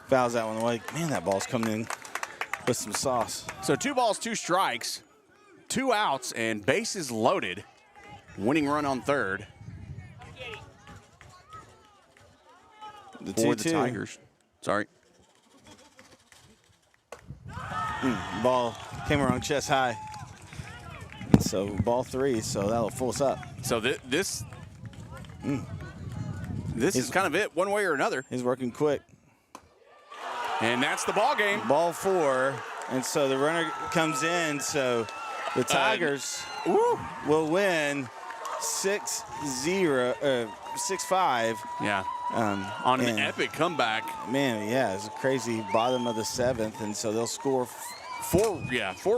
Fouls that one away. Man, that ball's coming in with some sauce. So 2 balls, 2 strikes, 2 outs, and bases loaded. Winning run on third The for 2-2. the Tigers. Sorry. Ball came around chest high. And so ball 3, so that'll full us up. So this is kind of it, one way or another. He's working quick. And that's the ball game. Ball 4, and so the runner comes in, so the Tigers will win 6-5. Yeah. On an and epic comeback. Man, yeah, it's a crazy bottom of the 7th, and so they'll score 4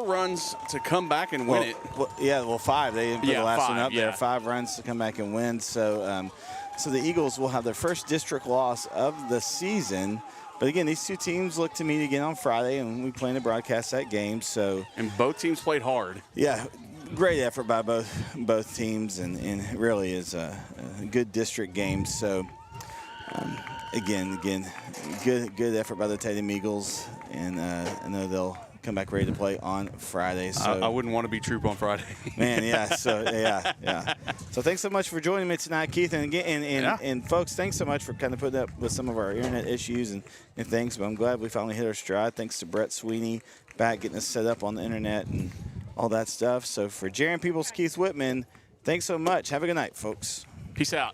runs to come back and win it. 5. They didn't put the last one 5, up there. 5 runs to come back and win. So, so the Eagles will have their first district loss of the season. But again, these 2 teams look to meet again on Friday, and we plan to broadcast that game. So, And both teams played hard. yeah, great effort by both teams, and it really is a good district game. So, again, good effort by the Tatum Eagles, and I know they'll come back ready to play on Friday. So I wouldn't want to be Troup on Friday. man, yeah. So yeah. So thanks so much for joining me tonight, Keith. And again, and folks, thanks so much for kind of putting up with some of our internet issues and things. But I'm glad we finally hit our stride. Thanks to Brett Sweeney back getting us set up on the internet and all that stuff. So for Jaron Peoples, Keith Whitman, thanks so much. Have a good night, folks. Peace out.